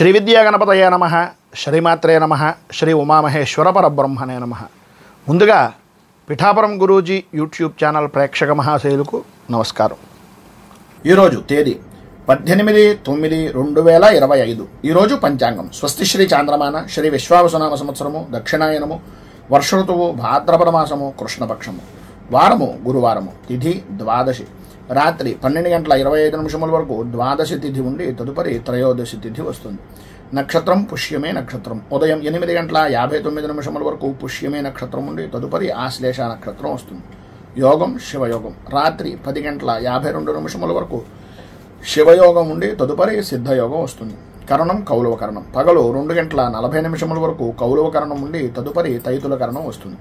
శ్రీ విద్యా గణపతయే నమః, శ్రీమాత్రే నమః, శ్రీ ఉమామహేశ్వర పరబ్రహ్మణే నమః. ముందుగా పిఠాపురం గురూజీ యూట్యూబ్ ఛానల్ ప్రేక్షక మహాశయులకు నమస్కారం. ఈరోజు తేదీ 18/9/2025. ఈరోజు పంచాంగం స్వస్తి శ్రీ చాంద్రమాన శ్రీ విశ్వావసునామ సంవత్సరము దక్షిణాయనము వర్ష ఋతువు భాద్రపద మాసము కృష్ణపక్షము వారము గురువారము తిథి ద్వాదశి రాత్రి 12:25 వరకు ద్వాదశి తిథి ఉండి తదుపరి త్రయోదశి తిథి వస్తుంది. నక్షత్రం పుష్యమే నక్షత్రం. ఉదయం 8:59 వరకు పుష్యమే నక్షత్రం ఉండి తదుపరి ఆశ్లేష నక్షత్రం వస్తుంది. యోగం శివయోగం. రాత్రి 10:52 వరకు శివయోగం ఉండి తదుపరి సిద్ధయోగం వస్తుంది. కరణం కౌలవ కరణం. పగలు 2:40 వరకు కౌలవ కరణం ఉండి తదుపరి తైతుల కరణం వస్తుంది.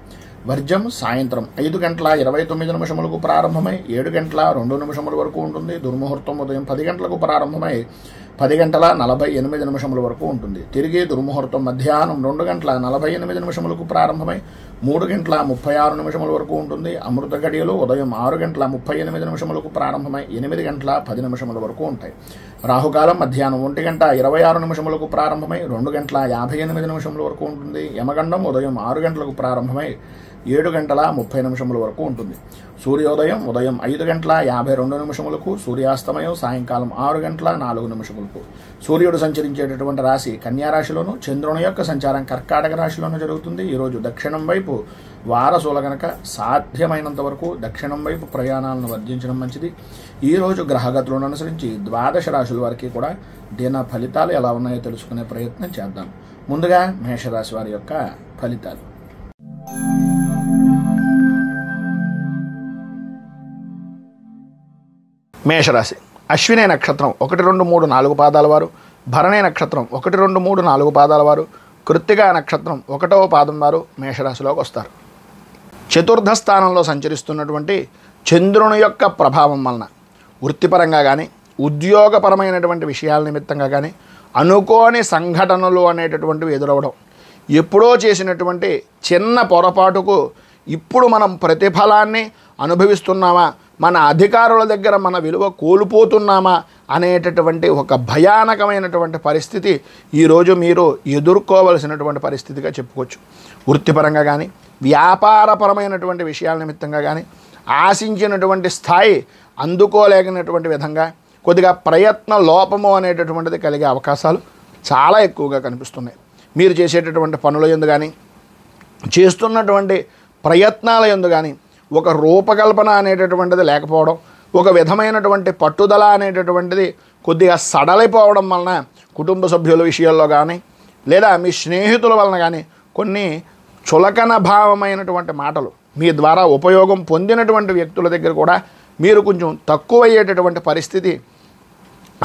వర్జం సాయంత్రం 5:29 ప్రారంభమై 7:02 వరకు ఉంటుంది. దుర్ముహూర్తం ఉదయం 10 గంటలకు ప్రారంభమై 10:48 వరకు ఉంటుంది. తిరిగి దుర్ముహూర్తం మధ్యాహ్నం 2:48 ప్రారంభమై 3:36 వరకు ఉంటుంది. అమృత గడియలు ఉదయం 6:38 ప్రారంభమై 8:10 వరకు ఉంటాయి. రాహుకాలం మధ్యాహ్నం 1:26 ప్రారంభమై 2:58 వరకు ఉంటుంది. యమగండం ఉదయం 6 గంటలకు ప్రారంభమై 7:30 వరకు ఉంటుంది. సూర్యోదయం ఉదయం 5:52 సూర్యాస్తమయం సాయంకాలం 6:04 సూర్యుడు సంచరించేటటువంటి రాశి కన్యారాశిలోను, చంద్రుని యొక్క సంచారం కర్కాటక రాశిలోనూ జరుగుతుంది. ఈరోజు దక్షిణం వైపు వారసుల గనక సాధ్యమైనంత వరకు దక్షిణం వైపు ప్రయాణాలను వర్జించడం మంచిది. ఈరోజు గ్రహగతులను అనుసరించి ద్వాదశ రాశుల వారికి కూడా దిన ఫలితాలు ఎలా ఉన్నాయో తెలుసుకునే ప్రయత్నం చేద్దాం. ముందుగా మేషరాశి వారి యొక్క ఫలితాలు. మేషరాశి అశ్వినే నక్షత్రం 1, 2, 3, 4 పాదాల వారు, భరణే నక్షత్రం 1, 2, 3, 4 పాదాల వారు, కృత్తికా నక్షత్రం 1వ పాదం వారు మేషరాశిలోకి వస్తారు. చతుర్థ స్థానంలో సంచరిస్తున్నటువంటి చంద్రుని యొక్క ప్రభావం వలన వృత్తిపరంగా కానీ ఉద్యోగపరమైనటువంటి విషయాల నిమిత్తంగా కానీ అనుకోని సంఘటనలు అనేటటువంటివి ఎదురవడం, ఎప్పుడో చేసినటువంటి చిన్న పొరపాటుకు ఇప్పుడు మనం ప్రతిఫలాన్ని అనుభవిస్తున్నామా, మన అధికారుల దగ్గర మన విలువ కోల్పోతున్నామా అనేటటువంటి ఒక భయానకమైనటువంటి పరిస్థితి ఈరోజు మీరు ఎదుర్కోవలసినటువంటి పరిస్థితిగా చెప్పుకోవచ్చు. వృత్తిపరంగా కానీ వ్యాపారపరమైనటువంటి విషయాల నిమిత్తంగా కానీ ఆశించినటువంటి స్థాయి అందుకోలేగినటువంటి విధంగా కొద్దిగా ప్రయత్న లోపము అనేటటువంటిది కలిగే అవకాశాలు చాలా ఎక్కువగా కనిపిస్తున్నాయి. మీరు చేసేటటువంటి పనుల యందు కానీ చేస్తున్నటువంటి ప్రయత్నాల యందు కానీ ఒక రూపకల్పన అనేటటువంటిది లేకపోవడం, ఒక విధమైనటువంటి పట్టుదల అనేటటువంటిది కొద్దిగా సడలిపోవడం వలన కుటుంబ సభ్యుల విషయాల్లో కానీ లేదా మీ స్నేహితుల వలన కానీ కొన్ని చులకన భావమైనటువంటి మాటలు మీ ద్వారా ఉపయోగం పొందినటువంటి వ్యక్తుల దగ్గర కూడా మీరు కొంచెం తక్కువయ్యేటటువంటి పరిస్థితి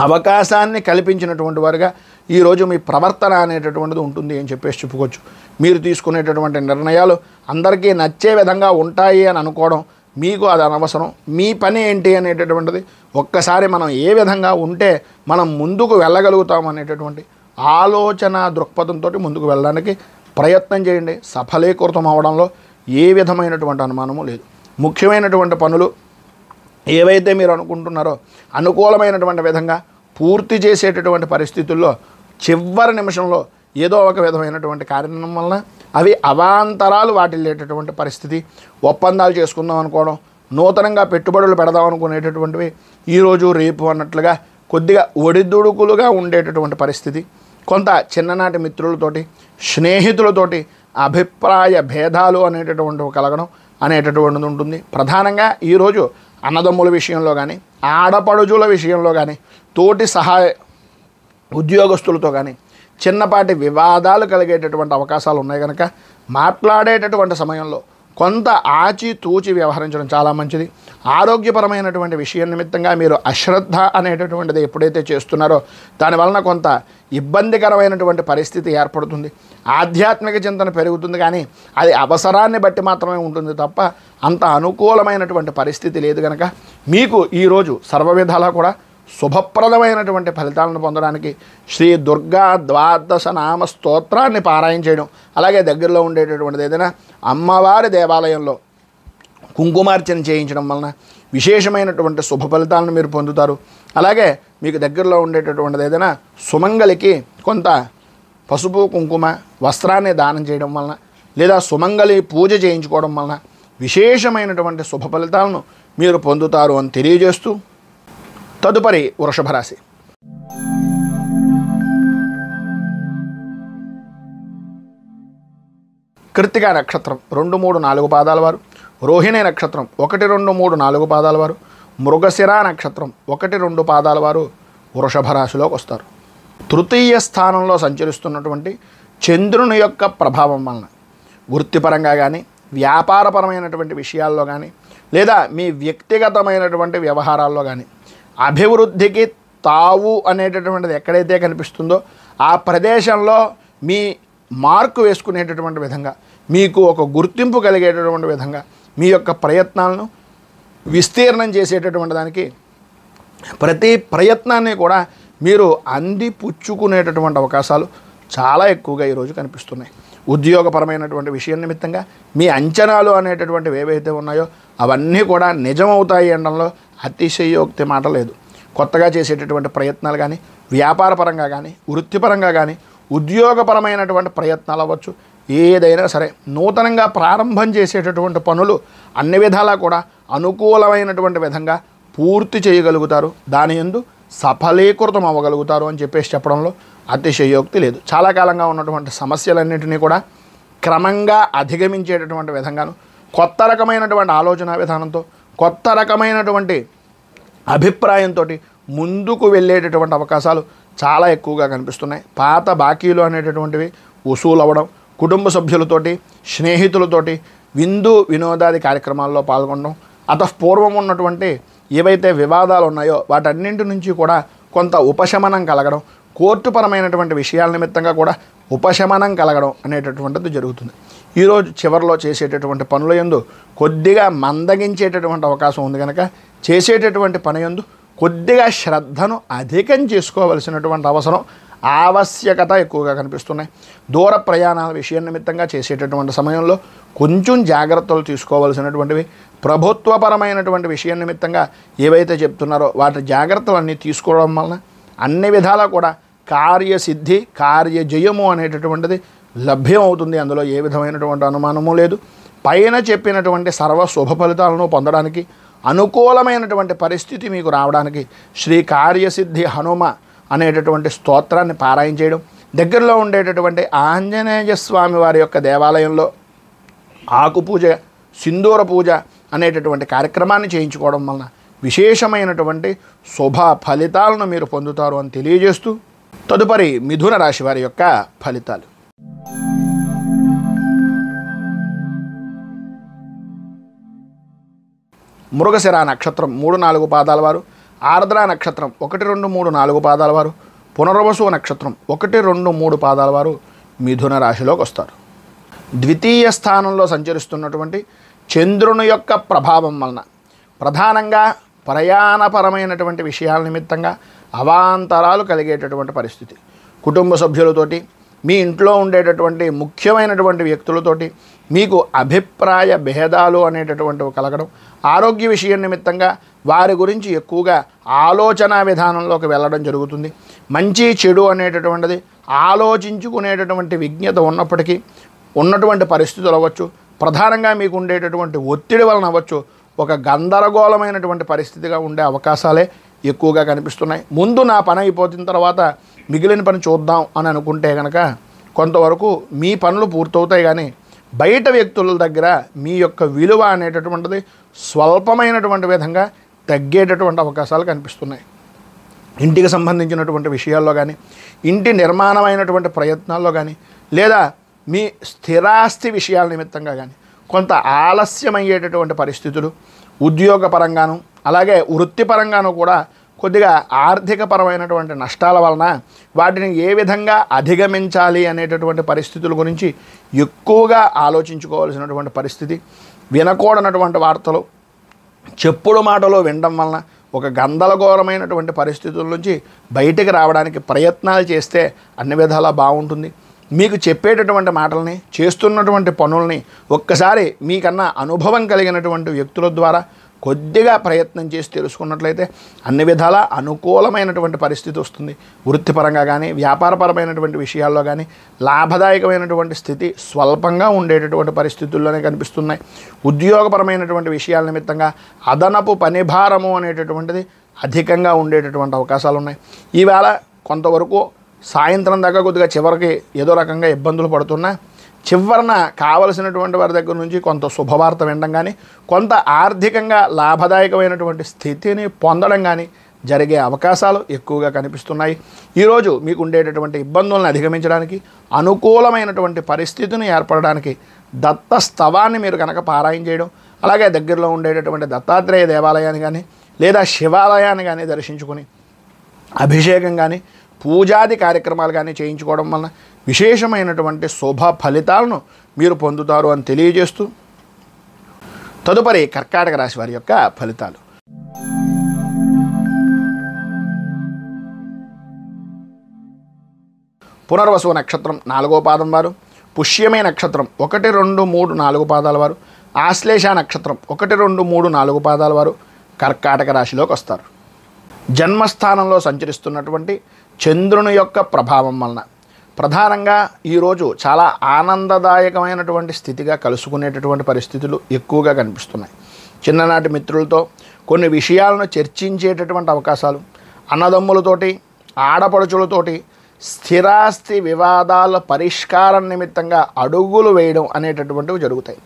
అవకాశాన్ని కల్పించినటువంటి వారుగా ఈరోజు మీ ప్రవర్తన అనేటటువంటిది ఉంటుంది అని చెప్పేసి చెప్పుకోవచ్చు. మీరు తీసుకునేటటువంటి నిర్ణయాలు అందరికీ నచ్చే విధంగా ఉంటాయి అని అనుకోవడం మీకు అది అనవసరం. మీ పని ఏంటి అనేటటువంటిది ఒక్కసారి మనం ఏ విధంగా ఉంటే మనం ముందుకు వెళ్ళగలుగుతాం అనేటటువంటి ఆలోచన దృక్పథంతో ముందుకు వెళ్ళడానికి ప్రయత్నం చేయండి. సఫలీకృతం అవడంలో ఏ విధమైనటువంటి అనుమానము లేదు. ముఖ్యమైనటువంటి పనులు ఏవైతే మీరు అనుకుంటున్నారో అనుకూలమైనటువంటి విధంగా పూర్తి చేసేటటువంటి పరిస్థితుల్లో చివరి నిమిషంలో ఏదో ఒక విధమైనటువంటి కారణం వలన అవి అవాంతరాలు వాటిల్లేటటువంటి పరిస్థితి, ఒప్పందాలు చేసుకుందాం అనుకోవడం, నూతనంగా పెట్టుబడులు పెడదాం అనుకునేటటువంటివి ఈరోజు రేపు అన్నట్లుగా కొద్దిగా ఒడిదుడుకులుగా ఉండేటటువంటి పరిస్థితి, కొంత చిన్ననాటి మిత్రులతోటి స్నేహితులతోటి అభిప్రాయ భేదాలు అనేటటువంటివి కలగడం అనేటటువంటిది ఉంటుంది. ప్రధానంగా ఈరోజు అన్నదమ్ముల విషయంలో కానీ ఆడపడుజుల విషయంలో కానీ తోటి సహాయ ఉద్యోగస్తులతో కానీ చిన్నపాటి వివాదాలు కలిగేటటువంటి అవకాశాలు ఉన్నాయి కనుక మాట్లాడేటటువంటి సమయంలో కొంత ఆచితూచి వ్యవహరించడం చాలా మంచిది. ఆరోగ్యపరమైనటువంటి విషయం నిమిత్తంగా మీరు అశ్రద్ధ అనేటటువంటిది ఎప్పుడైతే చేస్తున్నారో దానివలన కొంత ఇబ్బందికరమైనటువంటి పరిస్థితి ఏర్పడుతుంది. ఆధ్యాత్మిక చింతన పెరుగుతుంది కానీ అది అవసరాన్ని బట్టి మాత్రమే ఉంటుంది తప్ప అంత అనుకూలమైనటువంటి పరిస్థితి లేదు కనుక మీకు ఈరోజు సర్వవిధాలా కూడా శుభప్రదమైనటువంటి ఫలితాలను పొందడానికి శ్రీ దుర్గా ద్వాదశ నామ స్తోత్రాన్ని పారాయణ చేయడం, అలాగే దగ్గరలో ఉండేటటువంటిది ఏదైనా అమ్మవారి దేవాలయంలో కుంకుమార్చన చేయించడం వలన విశేషమైనటువంటి శుభ ఫలితాలను మీరు పొందుతారు. అలాగే మీకు దగ్గరలో ఉండేటటువంటిది ఏదైనా సుమంగళికి కొంత పసుపు కుంకుమ వస్త్రాన్ని దానం చేయడం వలన లేదా సుమంగళి పూజ చేయించుకోవడం వలన విశేషమైనటువంటి శుభ ఫలితాలను మీరు పొందుతారు అని తెలియజేస్తూ తదుపరి వృషభ రాశి. కృత్తికా నక్షత్రం 2, 3, 4 పాదాల వారు, రోహిణి నక్షత్రం 1, 2, 3, 4 పాదాల వారు, మృగశిర నక్షత్రం 1, 2 పాదాల వారు వృషభ రాశిలోకి వస్తారు. తృతీయ స్థానంలో సంచరిస్తున్నటువంటి చంద్రుని యొక్క ప్రభావం వలన వృత్తిపరంగా కానీ వ్యాపారపరమైనటువంటి విషయాల్లో కానీ లేదా మీ వ్యక్తిగతమైనటువంటి వ్యవహారాల్లో కానీ అభివృద్ధికి తావు అనేటటువంటిది ఎక్కడైతే కనిపిస్తుందో ఆ ప్రదేశంలో మీ మార్కు వేసుకునేటటువంటి విధంగా మీకు ఒక గుర్తింపు కలిగేటటువంటి విధంగా మీ యొక్క ప్రయత్నాలను విస్తీర్ణం చేసేటటువంటి దానికి ప్రతి ప్రయత్నాన్ని కూడా మీరు అందిపుచ్చుకునేటటువంటి అవకాశాలు చాలా ఎక్కువగా ఈరోజు కనిపిస్తున్నాయి. ఉద్యోగపరమైనటువంటి విషయం నిమిత్తంగా మీ అంచనాలు అనేటటువంటివి ఏవైతే ఉన్నాయో అవన్నీ కూడా నిజమవుతాయి అనడంలో అతిశయోక్తి మాట లేదు. కొత్తగా చేసేటటువంటి ప్రయత్నాలు కానీ వ్యాపారపరంగా కానీ వృత్తిపరంగా కానీ ఉద్యోగపరమైనటువంటి ప్రయత్నాలు అవ్వచ్చు, ఏదైనా సరే నూతనంగా ప్రారంభం చేసేటటువంటి పనులు అన్ని విధాలా కూడా అనుకూలమైనటువంటి విధంగా పూర్తి చేయగలుగుతారు, దాని యందు సఫలీకృతం అవ్వగలుగుతారు అని చెప్పడంలో అతిశయోక్తి లేదు. చాలా కాలంగా ఉన్నటువంటి సమస్యలన్నింటినీ కూడా క్రమంగా అధిగమించేటటువంటి విధంగాను కొత్త రకమైనటువంటి ఆలోచన విధానంతో కొత్త రకమైనటువంటి అభిప్రాయంతో ముందుకు వెళ్ళేటటువంటి అవకాశాలు చాలా ఎక్కువగా కనిపిస్తున్నాయి. పాత బాకీలు అనేటటువంటివి వసూలు అవ్వడం, కుటుంబ సభ్యులతోటి స్నేహితులతోటి విందు వినోదాది కార్యక్రమాల్లో పాల్గొనడం, అతఃపూర్వం ఉన్నటువంటి ఏవైతే వివాదాలు ఉన్నాయో వాటన్నింటి నుంచి కూడా కొంత ఉపశమనం కలగడం, కోర్టుపరమైనటువంటి విషయాల నిమిత్తంగా కూడా ఉపశమనం కలగడం అనేటటువంటిది జరుగుతుంది. ఈరోజు చివరిలో చేసేటటువంటి పనుల యందు కొద్దిగా మందగించేటటువంటి అవకాశం ఉంది కనుక చేసేటటువంటి పని యందు కొద్దిగా శ్రద్ధను అధికం చేసుకోవలసినటువంటి ఆవశ్యకత ఎక్కువగా కనిపిస్తున్నాయి. దూర ప్రయాణాల విషయం నిమిత్తంగా చేసేటటువంటి సమయంలో కొంచెం జాగ్రత్తలు తీసుకోవలసినటువంటివి, ప్రభుత్వపరమైనటువంటి విషయం నిమిత్తంగా ఏవైతే చెప్తున్నారో వాటి జాగ్రత్తలన్నీ తీసుకోవడం వలన అన్ని విధాలా కూడా కార్యసిద్ధి కార్యజయము అనేటటువంటిది లభ్యం అవుతుంది. అందులో ఏ విధమైనటువంటి అనుమానము లేదు. పైన చెప్పినటువంటి సర్వ శుభ ఫలితాలను పొందడానికి అనుకూలమైనటువంటి పరిస్థితి మీకు రావడానికి శ్రీ కార్యసిద్ధి హనుమ అనేటటువంటి స్తోత్రాన్ని పారాయణ చేయడం, దగ్గరలో ఉండేటటువంటి ఆంజనేయ స్వామి వారి యొక్క దేవాలయంలో ఆకుపూజ సింధూర పూజ అనేటటువంటి కార్యక్రమాన్ని చేయించుకోవడం వలన విశేషమైనటువంటి శుభ ఫలితాలను మీరు పొందుతారు అని తెలియజేస్తూ తదుపరి మిథున రాశి వారి యొక్క ఫలితాలు. మృగశిర నక్షత్రం 3, 4 పాదాల వారు, ఆర్ద్ర నక్షత్రం 1, 2, 3, 4 పాదాల వారు, పునర్వసు నక్షత్రం 1, 2, 3 పాదాల వారు మిథున రాశిలోకి వస్తారు. ద్వితీయ స్థానంలో సంచరిస్తున్నటువంటి చంద్రుని యొక్క ప్రభావం వలన ప్రధానంగా ప్రయాణపరమైనటువంటి విషయాల నిమిత్తంగా అవాంతరాలు కలిగేటటువంటి పరిస్థితి, కుటుంబ సభ్యులతోటి మీ ఇంట్లో ఉండేటటువంటి ముఖ్యమైనటువంటి వ్యక్తులతోటి మీకు అభిప్రాయ భేదాలు అనేటటువంటివి కలగడం, ఆరోగ్య విషయం నిమిత్తంగా వారి గురించి ఎక్కువగా ఆలోచన విధానంలోకి వెళ్ళడం జరుగుతుంది. మంచి చెడు అనేటటువంటిది ఆలోచించుకునేటటువంటి విజ్ఞత ఉన్నప్పటికీ ఉన్నటువంటి పరిస్థితులు అవ్వచ్చు, ప్రధానంగా మీకు ఉండేటటువంటి ఒత్తిడి వలన అవ్వచ్చు, ఒక గందరగోళమైనటువంటి పరిస్థితిగా ఉండే అవకాశాలే ఎక్కువగా కనిపిస్తున్నాయి. ముందు నా పని అయిపోతున్న తర్వాత మిగిలిన పని చూద్దాం అని అనుకుంటే కనుక కొంతవరకు మీ పనులు పూర్తవుతాయి, కానీ బయట వ్యక్తుల దగ్గర మీ యొక్క విలువ అనేటటువంటిది స్వల్పమైనటువంటి విధంగా తగ్గేటటువంటి అవకాశాలు కనిపిస్తున్నాయి. ఇంటికి సంబంధించినటువంటి విషయాల్లో కానీ ఇంటి నిర్మాణమైనటువంటి ప్రయత్నాల్లో కానీ లేదా మీ స్థిరాస్తి విషయాల నిమిత్తంగా కానీ కొంత ఆలస్యమయ్యేటటువంటి పరిస్థితులు, ఉద్యోగపరంగాను అలాగే వృత్తిపరంగాను కూడా కొద్దిగా ఆర్థికపరమైనటువంటి నష్టాల వలన వాటిని ఏ విధంగా అధిగమించాలి అనేటటువంటి పరిస్థితుల గురించి ఎక్కువగా ఆలోచించుకోవాల్సినటువంటి పరిస్థితి, వినకూడనటువంటి వార్తలు చెప్పుడు మాటలు వినడం వలన ఒక గందరగోళమైనటువంటి పరిస్థితుల నుంచి బయటికి రావడానికి ప్రయత్నాలు చేస్తే అన్ని విధాలా బాగుంటుంది. మీకు చెప్పేటటువంటి మాటల్ని చేస్తున్నటువంటి పనుల్ని ఒక్కసారి మీకన్నా అనుభవం కలిగినటువంటి వ్యక్తుల ద్వారా కొద్దిగా ప్రయత్నం చేసి తెలుసుకున్నట్లయితే అన్ని విధాలా అనుకూలమైనటువంటి పరిస్థితి వస్తుంది. వృత్తిపరంగా కానీ వ్యాపారపరమైనటువంటి విషయాల్లో కానీ లాభదాయకమైనటువంటి స్థితి స్వల్పంగా ఉండేటటువంటి పరిస్థితుల్లోనే కనిపిస్తున్నాయి. ఉద్యోగపరమైనటువంటి విషయాల నిమిత్తంగా అదనపు పనిభారము అనేటటువంటిది అధికంగా ఉండేటటువంటి అవకాశాలు ఉన్నాయి. ఈవేళ కొంతవరకు సాయంత్రం దాకా కొద్దిగా చివరికి ఏదో రకంగా ఇబ్బందులు పడుతున్నా చివరన కావలసినటువంటి వారి దగ్గర నుంచి కొంత శుభవార్త వినడం కానీ కొంత ఆర్థికంగా లాభదాయకమైనటువంటి స్థితిని పొందడం కానీ జరిగే అవకాశాలు ఎక్కువగా కనిపిస్తున్నాయి. ఈరోజు మీకు ఉండేటటువంటి ఇబ్బందులను అధిగమించడానికి అనుకూలమైనటువంటి పరిస్థితిని ఏర్పడడానికి దత్త స్తవాన్ని మీరు కనుక పారాయణ చేయడం, అలాగే దగ్గరలో ఉండేటటువంటి దత్తాత్రేయ దేవాలయాన్ని కానీ లేదా శివాలయాన్ని కానీ దర్శించుకొని అభిషేకం కానీ పూజాది కార్యక్రమాలు కానీ చేయించుకోవడం వలన విశేషమైనటువంటి శుభ ఫలితాలను మీరు పొందుతారు అని తెలియజేస్తూ తదుపరి కర్కాటక రాశి వారి యొక్క ఫలితాలు. పునర్వసు నక్షత్రం 4వ పాదం వారు, పుష్యమే నక్షత్రం 1, 2, 3, 4 పాదాల వారు, ఆశ్లేష నక్షత్రం 1, 2, 3, 4 పాదాల వారు కర్కాటక రాశిలోకి వస్తారు. జన్మస్థానంలో సంచరిస్తున్నటువంటి చంద్రుని యొక్క ప్రభావం వలన ప్రధానంగా ఈరోజు చాలా ఆనందదాయకమైనటువంటి స్థితిగా కలుసుకునేటటువంటి పరిస్థితులు ఎక్కువగా కనిపిస్తున్నాయి. చిన్ననాటి మిత్రులతో కొన్ని విషయాలను చర్చించేటటువంటి అవకాశాలు, అన్నదమ్ములతోటి ఆడపడుచులతోటి స్థిరాస్తి వివాదాల పరిష్కారం నిమిత్తంగా అడుగులు వేయడం అనేటటువంటివి జరుగుతాయి.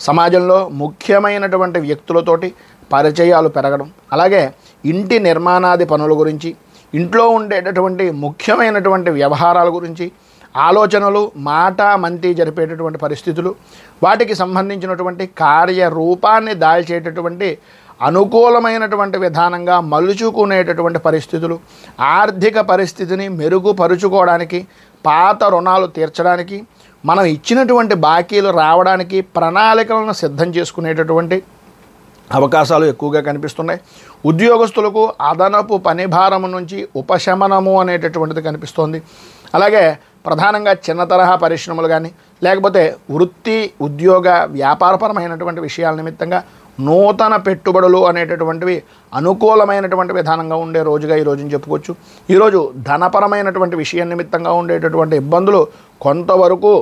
సమాజంలో ముఖ్యమైనటువంటి వ్యక్తులతోటి పరిచయాలు పెరగడం, అలాగే ఇంటి నిర్మాణాది పనుల గురించి, ఇంట్లో ఉండేటటువంటి ముఖ్యమైనటువంటి వ్యవహారాల గురించి ఆలోచనలు, మాట మంతి జరిపేటటువంటి పరిస్థితులు, వాటికి సంబంధించినటువంటి కార్యరూపాన్ని దాల్చేటటువంటి అనుకూలమైనటువంటి విధానంగా మలుచుకునేటటువంటి పరిస్థితులు, ఆర్థిక పరిస్థితిని మెరుగుపరుచుకోవడానికి, పాత రుణాలు తీర్చడానికి, మనం ఇచ్చినటువంటి బాకీలు రావడానికి ప్రణాళికలను సిద్ధం చేసుకునేటటువంటి అవకాశాలు ఎక్కువగా కనిపిస్తున్నాయి. ఉద్యోగస్తులకు అదనపు పనిభారము నుంచి ఉపశమనము అనేటటువంటిది కనిపిస్తోంది. అలాగే ప్రధానంగా చిన్న తరహా పరిశ్రమలు కానీ లేకపోతే వృత్తి ఉద్యోగ వ్యాపారపరమైనటువంటి విషయాల నిమిత్తంగా నూతన పెట్టుబడులు అనేటటువంటివి అనుకూలమైనటువంటి విధానంగా ఉండే రోజుగా ఈ రోజుని చెప్పుకోవచ్చు. ఈరోజు ధనపరమైనటువంటి విషయం నిమిత్తంగా ఉండేటటువంటి ఇబ్బందులు కొంతవరకు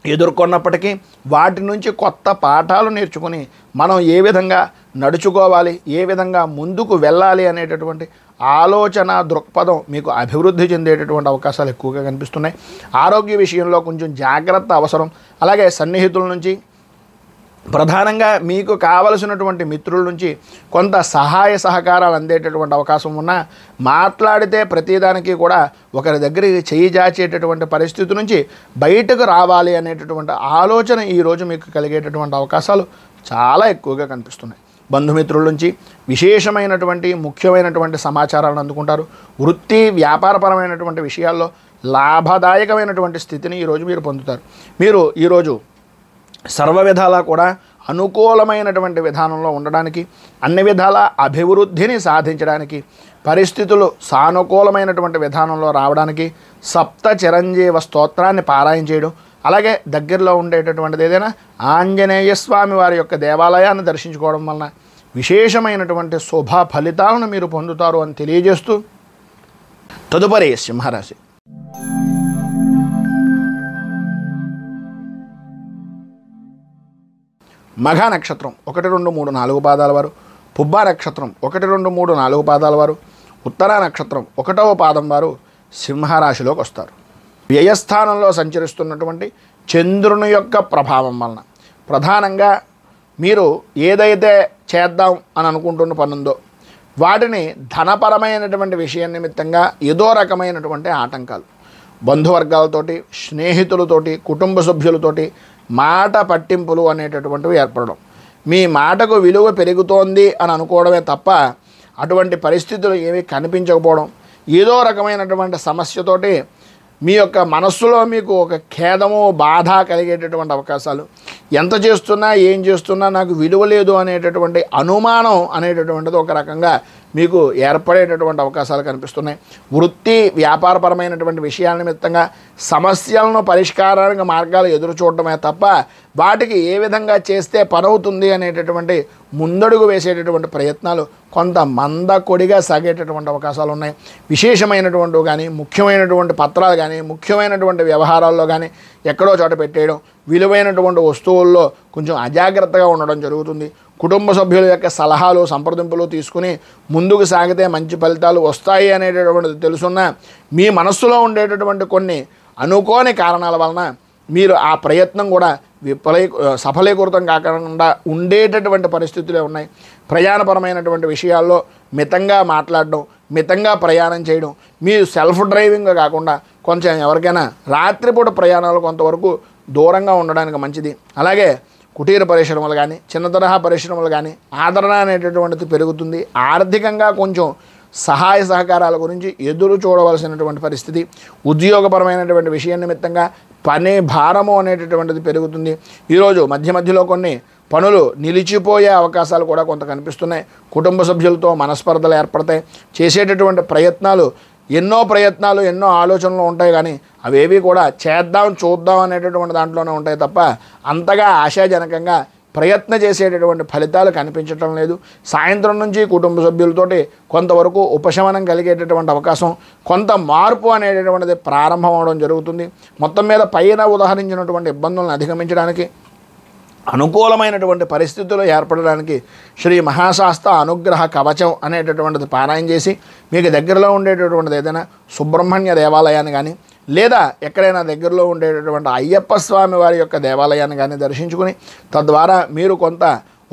ఎదుర్కొన్నప్పటికీ వాటి నుంచి కొత్త పాఠాలు నేర్చుకుని మనం ఏ విధంగా నడుచుకోవాలి, ఏ విధంగా ముందుకు వెళ్ళాలి అనేటటువంటి ఆలోచన దృక్పథం మీకు అభివృద్ధి చెందేటటువంటి అవకాశాలు ఎక్కువగా కనిపిస్తున్నాయి. ఆరోగ్య విషయంలో కొంచెం జాగ్రత్త అవసరం. అలాగే సన్నిహితుల నుంచి, ప్రధానంగా మీకు కావలసినటువంటి మిత్రుల నుంచి కొంత సహాయ సహకారాలు అందేటటువంటి అవకాశం ఉన్నా మాట్లాడితే ప్రతిదానికి కూడా ఒకరి దగ్గరికి చేయి జాచేటటువంటి పరిస్థితి నుంచి బయటకు రావాలి అనేటటువంటి ఆలోచన ఈరోజు మీకు కలిగేటటువంటి అవకాశాలు చాలా ఎక్కువగా కనిపిస్తున్నాయి. బంధుమిత్రుల నుంచి విశేషమైనటువంటి ముఖ్యమైనటువంటి సమాచారాలను అందుకుంటారు. వృత్తి వ్యాపారపరమైనటువంటి విషయాల్లో లాభదాయకమైనటువంటి స్థితిని ఈరోజు మీరు పొందుతారు. మీరు ఈరోజు సర్వ విధాలా కూడా అనుకూలమైనటువంటి విధానంలో ఉండడానికి, అన్ని విధాల అభివృద్ధిని సాధించడానికి, పరిస్థితులు సానుకూలమైనటువంటి విధానంలో రావడానికి సప్త చిరంజీవ స్తోత్రాన్ని పారాయణ చేయడం, అలాగే దగ్గరలో ఉండేటటువంటిది ఏదైనా ఆంజనేయ స్వామి వారి యొక్క దేవాలయాన్ని దర్శించుకోవడం వలన విశేషమైనటువంటి శుభ ఫలితాలను మీరు పొందుతారు అని తెలియజేస్తూ తదుపరి సింహరాశి. మఘ నక్షత్రం 1, 2, 3, 4 పాదాల వారు, పుబ్బ నక్షత్రం 1, 2, 3, 4 పాదాల వారు, ఉత్తర నక్షత్రం 1వ పాదం వారు సింహరాశిలోకి వస్తారు. వ్యయస్థానంలో సంచరిస్తున్నటువంటి చంద్రుని యొక్క ప్రభావం వలన ప్రధానంగా మీరు ఏదైతే చేద్దాం అని అనుకుంటున్న పనుందో వాటిని ధనపరమైనటువంటి విషయం నిమిత్తంగా ఏదో రకమైనటువంటి ఆటంకాలు, బంధువర్గాలతోటి, స్నేహితులతోటి, కుటుంబ సభ్యులతోటి మాట పట్టింపులు అనేటటువంటివి ఏర్పడడం, మీ మాటకు విలువ పెరుగుతోంది అని అనుకోవడమే తప్ప అటువంటి పరిస్థితులు ఏమీ కనిపించకపోవడం, ఏదో రకమైనటువంటి సమస్యతోటి మీ యొక్క మనస్సులో మీకు ఒక ఖేదము బాధ కలిగేటటువంటి అవకాశాలు, ఎంత చేస్తున్నా ఏం చేస్తున్నా నాకు విలువ లేదు అనేటటువంటి అనుమానం అనేటటువంటిది ఒక రకంగా మీకు ఏర్పడేటటువంటి అవకాశాలు కనిపిస్తున్నాయి. వృత్తి వ్యాపారపరమైనటువంటి విషయాల నిమిత్తంగా సమస్యలను పరిష్కారానికి మార్గాలు ఎదురు చూడటమే తప్ప వాటికి ఏ విధంగా చేస్తే పనవుతుంది అనేటటువంటి ముందడుగు వేసేటటువంటి ప్రయత్నాలు కొంత మందకొడిగా సాగేటటువంటి అవకాశాలు ఉన్నాయి. విశేషమైనటువంటివి కానీ, ముఖ్యమైనటువంటి పత్రాలు కానీ, ముఖ్యమైనటువంటి వ్యవహారాల్లో కానీ ఎక్కడో చోట పెట్టేయడం, విలువైనటువంటి వస్తువుల్లో కొంచెం అజాగ్రత్తగా ఉండడం జరుగుతుంది. కుటుంబ సభ్యుల యొక్క సలహాలు సంప్రదింపులు తీసుకుని ముందుకు సాగితే మంచి ఫలితాలు వస్తాయి అనేటటువంటిది తెలుసున్న మీ మనస్సులో ఉండేటటువంటి కొన్ని అనుకోని కారణాల వలన మీరు ఆ ప్రయత్నం కూడా సఫలీకృతం కాకుండా ఉండేటటువంటి పరిస్థితులే ఉన్నాయి. ప్రయాణపరమైనటువంటి విషయాల్లో మితంగా మాట్లాడడం, మితంగా ప్రయాణం చేయడం, మీరు సెల్ఫ్ డ్రైవింగ్ కాకుండా కొంచెం ఎవరికైనా రాత్రిపూట ప్రయాణాలు కొంతవరకు దూరంగా ఉండడానికి మంచిది. అలాగే కుటీర పరిశ్రమలు కానీ, చిన్న తరహా పరిశ్రమలు కానీ ఆదరణ అనేటటువంటిది పెరుగుతుంది. ఆర్థికంగా కొంచెం సహాయ సహకారాల గురించి ఎదురు చూడవలసినటువంటి పరిస్థితి. ఉద్యోగపరమైనటువంటి విషయం నిమిత్తంగా పని భారము అనేటటువంటిది పెరుగుతుంది. ఈరోజు మధ్యలో కొన్ని పనులు నిలిచిపోయే అవకాశాలు కూడా కొంత కనిపిస్తున్నాయి. కుటుంబ సభ్యులతో మనస్పర్ధలు ఏర్పడతాయి. చేసేటటువంటి ప్రయత్నాలు ఎన్నో ఆలోచనలు ఉంటాయి, కానీ అవేవి కూడా చూద్దాం అనేటటువంటి దాంట్లోనే ఉంటాయి తప్ప అంతగా ఆశాజనకంగా ప్రయత్నం చేసేటటువంటి ఫలితాలు కనిపించటం లేదు. సాయంత్రం నుంచి కుటుంబ సభ్యులతోటి కొంతవరకు ఉపశమనం కలిగేటటువంటి అవకాశం, కొంత మార్పు అనేటటువంటిది ప్రారంభం అవడం జరుగుతుంది. మొత్తం మీద పైన ఉదాహరించినటువంటి ఇబ్బందులను అధిగమించడానికి, అనుకూలమైనటువంటి పరిస్థితులు ఏర్పడడానికి శ్రీ మహాశాస్త్ర అనుగ్రహ కవచం అనేటటువంటిది పారాయణ చేసి మీకు దగ్గరలో ఉండేటటువంటిది ఏదైనా సుబ్రహ్మణ్య దేవాలయాన్ని కానీ, లేదా ఎక్కడైనా దగ్గరలో ఉండేటటువంటి అయ్యప్ప స్వామి వారి యొక్క దేవాలయాన్ని కానీ దర్శించుకుని తద్వారా మీరు కొంత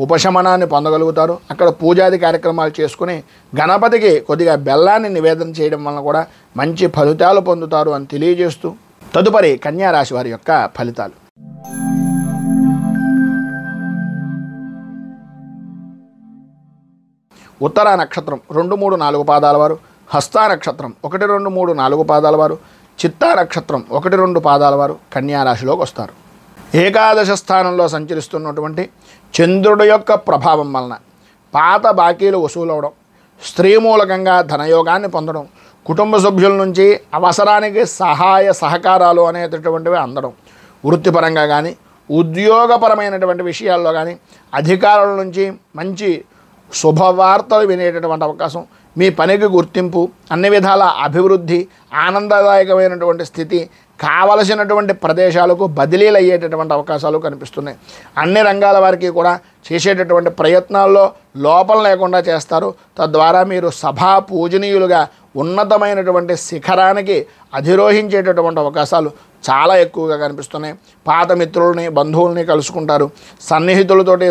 ఉపశమనాన్ని పొందగలుగుతారు. అక్కడ పూజాది కార్యక్రమాలు చేసుకుని గణపతికి కొద్దిగా బెల్లాన్ని నివేదన చేయడం వలన కూడా మంచి ఫలితాలు పొందుతారు అని తెలియజేస్తూ తదుపరి కన్యా రాశి వారి యొక్క ఫలితాలు. ఉత్తరా నక్షత్రం 2, 3, 4 పాదాల వారు, హస్తా నక్షత్రం 1, 2, 3, 4 పాదాల వారు, చిత్తా నక్షత్రం 1, 2 పాదాల వారు కన్యా రాశిలోకి వస్తారు. ఏకాదశ స్థానంలో సంచరిస్తున్నటువంటి చంద్రుడి యొక్క ప్రభావం వలన పాత బాకీలు వసూలవడం, స్త్రీ మూలకంగా ధనయోగాన్ని పొందడం, కుటుంబ సభ్యుల నుంచి అవసరానికి సహాయ సహకారాలు అనేటటువంటివి అందడం, వృత్తిపరంగా కానీ ఉద్యోగపరమైనటువంటి విషయాల్లో కానీ అధికారుల నుంచి మంచి శుభవార్తలు వినేటటువంటి అవకాశం, మీ పనికి గుర్తింపు, అన్ని విధాల అభివృద్ధి, ఆనందదాయకమైనటువంటి స్థితి, కావలసినటువంటి ప్రదేశాలకు బదిలీలు అయ్యేటటువంటి అవకాశాలు కనిపిస్తున్నాయి. అన్ని రంగాల వారికి కూడా చేసేటటువంటి ప్రయత్నాల్లో లోపం లేకుండా చేస్తారు. తద్వారా మీరు సభా పూజనీయులుగా ఉన్నతమైనటువంటి శిఖరానికి అధిరోహించేటటువంటి అవకాశాలు చాలా ఎక్కువగా కనిపిస్తున్నాయి. పాత మిత్రుల్ని, బంధువుల్ని కలుసుకుంటారు. సన్నిహితులతోటి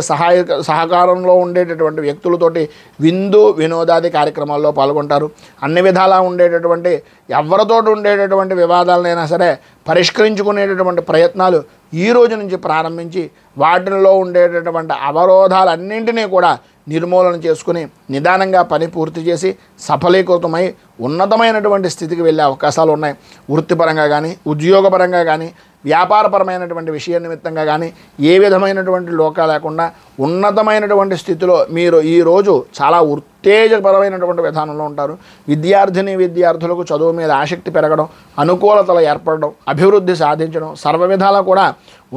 సహకారంలో ఉండేటటువంటి వ్యక్తులతోటి విందు వినోదాది కార్యక్రమాల్లో పాల్గొంటారు. అన్ని విధాలా ఉండేటటువంటి ఎవరితోటి ఉండేటటువంటి వివాదాలనైనా సరే పరిష్కరించుకునేటటువంటి ప్రయత్నాలు ఈ రోజు నుంచి ప్రారంభించి వాటిల్లో ఉండేటటువంటి అవరోధాలన్నింటినీ కూడా నిర్మూలన చేసుకుని నిదానంగా పని పూర్తి చేసి సఫలీకృతమై ఉన్నతమైనటువంటి స్థితికి వెళ్ళే అవకాశాలు ఉన్నాయి. వృత్తిపరంగా కానీ, ఉద్యోగపరంగా కానీ, వ్యాపారపరమైనటువంటి విషయ నిమిత్తంగా కానీ ఏ విధమైనటువంటి లోకా లేకుండా ఉన్నతమైనటువంటి స్థితిలో మీరు ఈరోజు చాలా ఉత్తేజపరమైనటువంటి విధానంలో ఉంటారు. విద్యార్థులకు చదువు మీద ఆసక్తి పెరగడం, అనుకూలతలు ఏర్పడడం, అభివృద్ధి సాధించడం, సర్వ విధాలా కూడా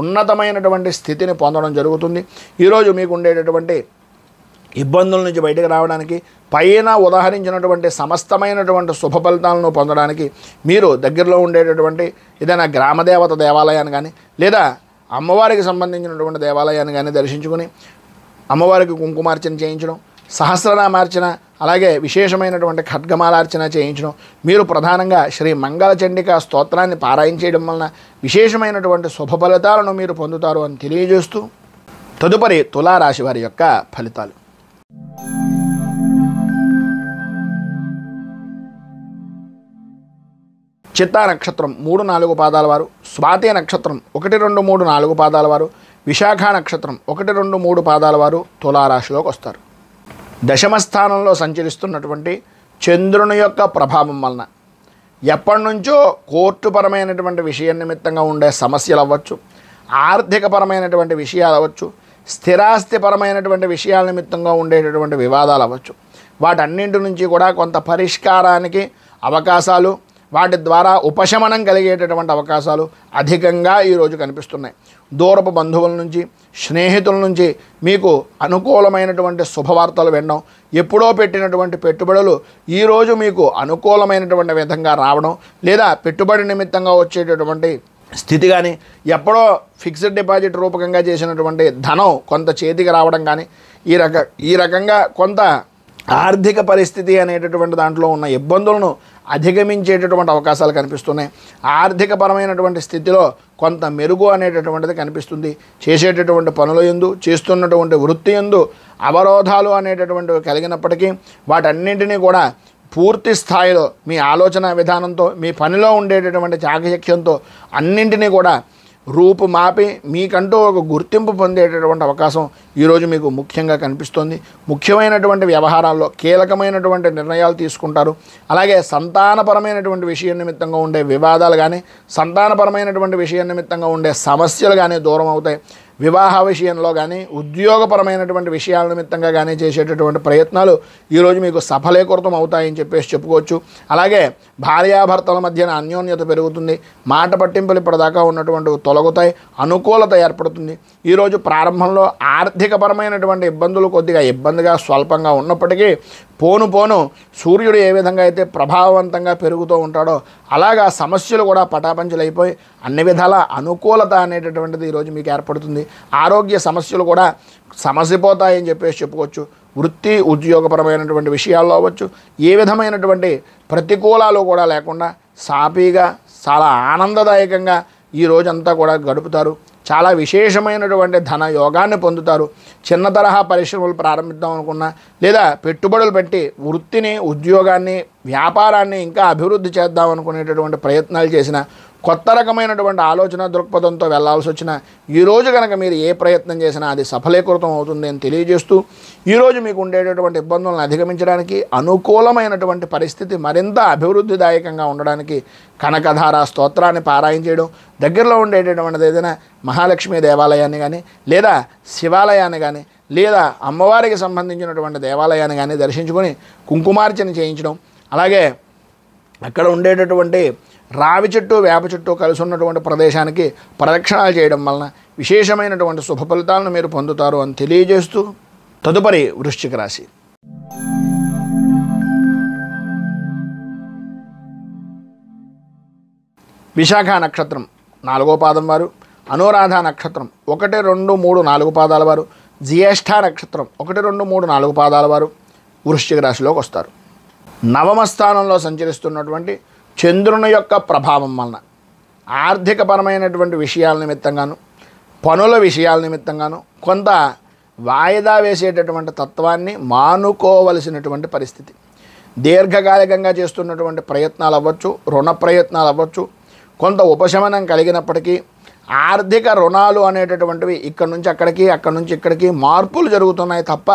ఉన్నతమైనటువంటి స్థితిని పొందడం జరుగుతుంది. ఈరోజు మీకు ఉండేటటువంటి ఇబ్బందుల నుంచి బయటకు రావడానికి, పైన ఉదాహరించినటువంటి సమస్తమైనటువంటి శుభ ఫలితాలను పొందడానికి మీరు దగ్గరలో ఉండేటటువంటి ఏదైనా గ్రామదేవత దేవాలయాన్ని కానీ, లేదా అమ్మవారికి సంబంధించినటువంటి దేవాలయాన్ని కానీ దర్శించుకుని అమ్మవారికి కుంకుమార్చన చేయించడం, సహస్రనామార్చన, అలాగే విశేషమైనటువంటి ఖడ్గమాలార్చన చేయించడం, మీరు ప్రధానంగా శ్రీ మంగళచండికా స్తోత్రాన్ని పారాయణ చేయడం వలన విశేషమైనటువంటి శుభ ఫలితాలను మీరు పొందుతారు అని తెలియజేస్తూ తదుపరి తులారాశి వారి యొక్క ఫలితాలు. చిత్తా నక్షత్రం 3, 4 పాదాల వారు, స్వాతి నక్షత్రం 1, 2, 3, 4 పాదాల వారు, విశాఖ నక్షత్రం 1, 2, 3 పాదాల వారు తులారాశిలోకి వస్తారు. దశమ స్థానంలో సంచరిస్తున్నటువంటి చంద్రుని యొక్క ప్రభావం వలన ఎప్పటి నుంచో కోర్టుపరమైనటువంటి విషయం నిమిత్తంగా ఉండే సమస్యలు అవ్వచ్చు, ఆర్థికపరమైనటువంటి విషయాలు అవ్వచ్చు, స్థిరాస్తిపరమైనటువంటి విషయాల నిమిత్తంగా ఉండేటటువంటి వివాదాలు అవ్వచ్చు, వాటన్నింటి నుంచి కూడా కొంత పరిష్కారానికి అవకాశాలు, వాటి ద్వారా ఉపశమనం కలిగేటటువంటి అవకాశాలు అధికంగా ఈరోజు కనిపిస్తున్నాయి. దూరపు బంధువుల నుంచి, స్నేహితుల నుంచి మీకు అనుకూలమైనటువంటి శుభవార్తలు వినడం, ఎప్పుడో పెట్టినటువంటి పెట్టుబడులు ఈరోజు మీకు అనుకూలమైనటువంటి విధంగా రావడం, లేదా పెట్టుబడి నిమిత్తంగా వచ్చేటటువంటి స్థితి కానీ, ఎప్పుడో ఫిక్స్డ్ డిపాజిట్ రూపకంగా చేసినటువంటి ధనం కొంత చేతికి రావడం కానీ, ఈ రకంగా కొంత ఆర్థిక పరిస్థితి అనేటటువంటి దాంట్లో ఉన్న ఇబ్బందులను అధిగమించేటటువంటి అవకాశాలు కనిపిస్తున్నాయి. ఆర్థికపరమైనటువంటి స్థితిలో కొంత మెరుగు అనేటటువంటిది కనిపిస్తుంది. చేసేటటువంటి పనుల యందు, చేస్తున్నటువంటి వృత్తి యందు అవరోధాలు అనేటటువంటివి కలిగినప్పటికీ వాటన్నింటినీ కూడా పూర్తి స్థాయిలో మీ ఆలోచన విధానంతో, మీ పనిలో ఉండేటటువంటి చాకచక్యంతో అన్నింటినీ కూడా రూపుమాపి మీకంటూ ఒక గుర్తింపు పొందేటటువంటి అవకాశం ఈరోజు మీకు ముఖ్యంగా కనిపిస్తుంది. ముఖ్యమైనటువంటి వ్యవహారాల్లో కీలకమైనటువంటి నిర్ణయాలు తీసుకుంటారు. అలాగే సంతానపరమైనటువంటి విషయం నిమిత్తంగా ఉండే వివాదాలు కానీ, సంతానపరమైనటువంటి విషయం నిమిత్తంగా ఉండే సమస్యలు కానీ దూరం అవుతాయి. వివాహ విషయంలో కానీ, ఉద్యోగపరమైనటువంటి విషయాల నిమిత్తంగా కానీ చేసేటటువంటి ప్రయత్నాలు ఈరోజు మీకు సఫలీకృతం అవుతాయని చెప్పుకోవచ్చు. అలాగే భార్యాభర్తల మధ్యన అన్యోన్యత పెరుగుతుంది. మాట పట్టింపులు ఇప్పటిదాకా ఉన్నటువంటి తొలగుతాయి. అనుకూలత ఏర్పడుతుంది. ఈరోజు ప్రారంభంలో ఆర్థికపరమైనటువంటి ఇబ్బందులు కొద్దిగా ఇబ్బందిగా స్వల్పంగా ఉన్నప్పటికీ పోను సూర్యుడు ఏ విధంగా అయితే ప్రభావవంతంగా పెరుగుతూ ఉంటాడో అలాగా సమస్యలు కూడా పటాపంచలైపోయి అన్ని విధాల అనుకూలత అనేటటువంటిది ఈరోజు మీకు ఏర్పడుతుంది. ఆరోగ్య సమస్యలు కూడా సమసిపోతాయని చెప్పుకోవచ్చు. వృత్తి ఉద్యోగపరమైనటువంటి విషయాల్లో అవ్వచ్చు, ఏ విధమైనటువంటి ప్రతికూలాలు కూడా లేకుండా సాఫీగా చాలా ఆనందదాయకంగా ఈ రోజంతా కూడా గడుపుతారు. చాలా విశేషమైనటువంటి ధన యోగాన్ని పొందుతారు. చిన్న తరహా పరిశ్రమలు ప్రారంభిద్దాం అనుకున్నా, లేదా పెట్టుబడులు పెట్టి వృత్తిని, ఉద్యోగాన్ని, వ్యాపారాన్ని ఇంకా అభివృద్ధి చేద్దాం అనుకునేటటువంటి ప్రయత్నాలు చేసిన, కొత్త రకమైనటువంటి ఆలోచన దృక్పథంతో వెళ్లాల్సి వచ్చిన ఈరోజు కనుక మీరు ఏ ప్రయత్నం చేసినా అది సఫలీకృతం అవుతుంది అని తెలియజేస్తూ, ఈరోజు మీకు ఉండేటటువంటి ఇబ్బందులను అధిగమించడానికి, అనుకూలమైనటువంటి పరిస్థితి మరింత అభివృద్ధిదాయకంగా ఉండడానికి కనకధార స్తోత్రాన్ని పారాయణ చేయడం, దగ్గరలో ఉండేటటువంటిది ఏదైనా మహాలక్ష్మి దేవాలయాన్ని కానీ, లేదా శివాలయాన్ని కానీ, లేదా అమ్మవారికి సంబంధించినటువంటి దేవాలయాన్ని కానీ దర్శించుకొని కుంకుమార్చన చేయించడం, అలాగే అక్కడ ఉండేటటువంటి రావి చెట్టు, వేప చెట్టు కలిసి ఉన్నటువంటి ప్రదేశానికి ప్రదక్షిణాలు చేయడం వలన విశేషమైనటువంటి శుభ ఫలితాలను మీరు పొందుతారు అని తెలియజేస్తూ, తదుపరి వృశ్చిక రాశి. విశాఖ నక్షత్రం 4వ పాదం వారు, అనురాధ నక్షత్రం 1, 2, 3, 4 పాదాల వారు, జ్యేష్ఠ నక్షత్రం 1, 2, 3, 4 పాదాల వారు వృశ్చిక రాశిలోకి వస్తారు. నవమ స్థానంలో సంచరిస్తున్నటువంటి చంద్రుని యొక్క ప్రభావం వలన ఆర్థికపరమైనటువంటి విషయాల నిమిత్తంగాను, పనుల విషయాల నిమిత్తంగాను కొంత వాయిదా వేసేటటువంటి తత్వాన్ని మానుకోవలసినటువంటి పరిస్థితి. దీర్ఘకాలికంగా చేస్తున్నటువంటి ప్రయత్నాలు అవ్వచ్చు, రుణ ప్రయత్నాలు అవ్వచ్చు, కొంత ఉపశమనం కలిగినప్పటికీ ఆర్థిక రుణాలు అనేటటువంటివి ఇక్కడి నుంచి అక్కడికి, అక్కడి నుంచి ఇక్కడికి మార్పులు జరుగుతున్నాయి తప్ప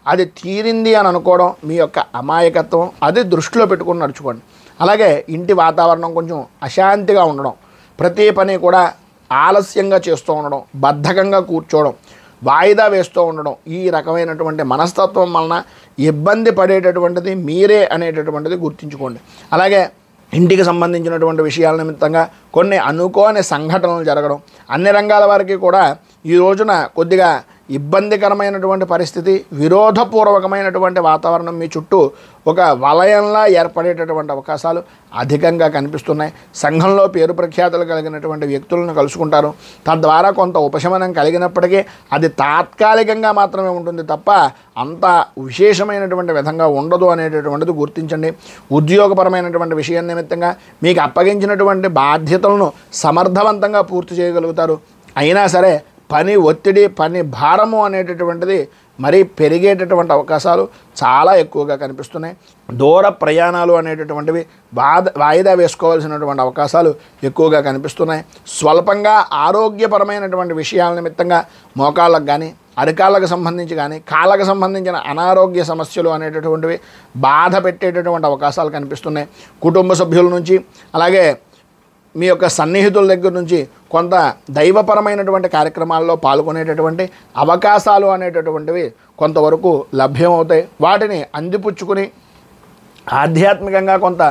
అది తీరింది అని అనుకోవడం మీ యొక్క అమాయకత్వం. అది దృష్టిలో పెట్టుకుని నడుచుకోండి. అలాగే ఇంటి వాతావరణం కొంచెం అశాంతిగా ఉండడం, ప్రతి పని కూడా ఆలస్యంగా చేస్తూ ఉండడం, బద్ధకంగా కూర్చోవడం, వాయిదా వేస్తూ ఉండడం, ఈ రకమైనటువంటి మనస్తత్వం వలన ఇబ్బంది పడేటటువంటిది మీరే అనేటటువంటిది గుర్తుంచుకోండి. అలాగే ఇంటికి సంబంధించినటువంటి విషయాల నిమిత్తంగా కొన్ని అనుకోని సంఘటనలు జరగడం, అన్ని రంగాల వారికి కూడా ఈ రోజున కొద్దిగా ఇబ్బందికరమైనటువంటి పరిస్థితి, విరోధపూర్వకమైనటువంటి వాతావరణం మీ చుట్టూ ఒక వలయంలా ఏర్పడేటటువంటి అవకాశాలు అధికంగా కనిపిస్తున్నాయి. సంఘంలో పేరు ప్రఖ్యాతులు కలిగినటువంటి వ్యక్తులను కలుసుకుంటారు. తద్వారా కొంత ఉపశమనం కలిగినప్పటికీ అది తాత్కాలికంగా మాత్రమే ఉంటుంది తప్ప అంత విశేషమైనటువంటి విధంగా ఉండదు అనేటటువంటిది గుర్తించండి. ఉద్యోగపరమైనటువంటి విషయం నిమిత్తంగా మీకు అప్పగించినటువంటి బాధ్యతలను సమర్థవంతంగా పూర్తి చేయగలుగుతారు. అయినా సరే పని ఒత్తిడి, పని భారము అనేటటువంటిది మరీ పెరిగేటటువంటి అవకాశాలు చాలా ఎక్కువగా కనిపిస్తున్నాయి. దూర ప్రయాణాలు అనేటటువంటివి వాయిదా వేసుకోవాల్సినటువంటి అవకాశాలు ఎక్కువగా కనిపిస్తున్నాయి. స్వల్పంగా ఆరోగ్యపరమైనటువంటి విషయాల నిమిత్తంగా మోకాళ్ళకు కానీ, అరికాళ్ళకు సంబంధించి కానీ, కాళ్ళకు సంబంధించిన అనారోగ్య సమస్యలు అనేటటువంటివి బాధ పెట్టేటటువంటి అవకాశాలు కనిపిస్తున్నాయి. కుటుంబ సభ్యుల నుంచి, అలాగే మీ యొక్క సన్నిహితుల దగ్గర నుంచి కొంత దైవపరమైనటువంటి కార్యక్రమాల్లో పాల్గొనేటటువంటి అవకాశాలు అనేటటువంటివి కొంతవరకు లభ్యమవుతాయి. వాటిని అందిపుచ్చుకుని ఆధ్యాత్మికంగా కొంత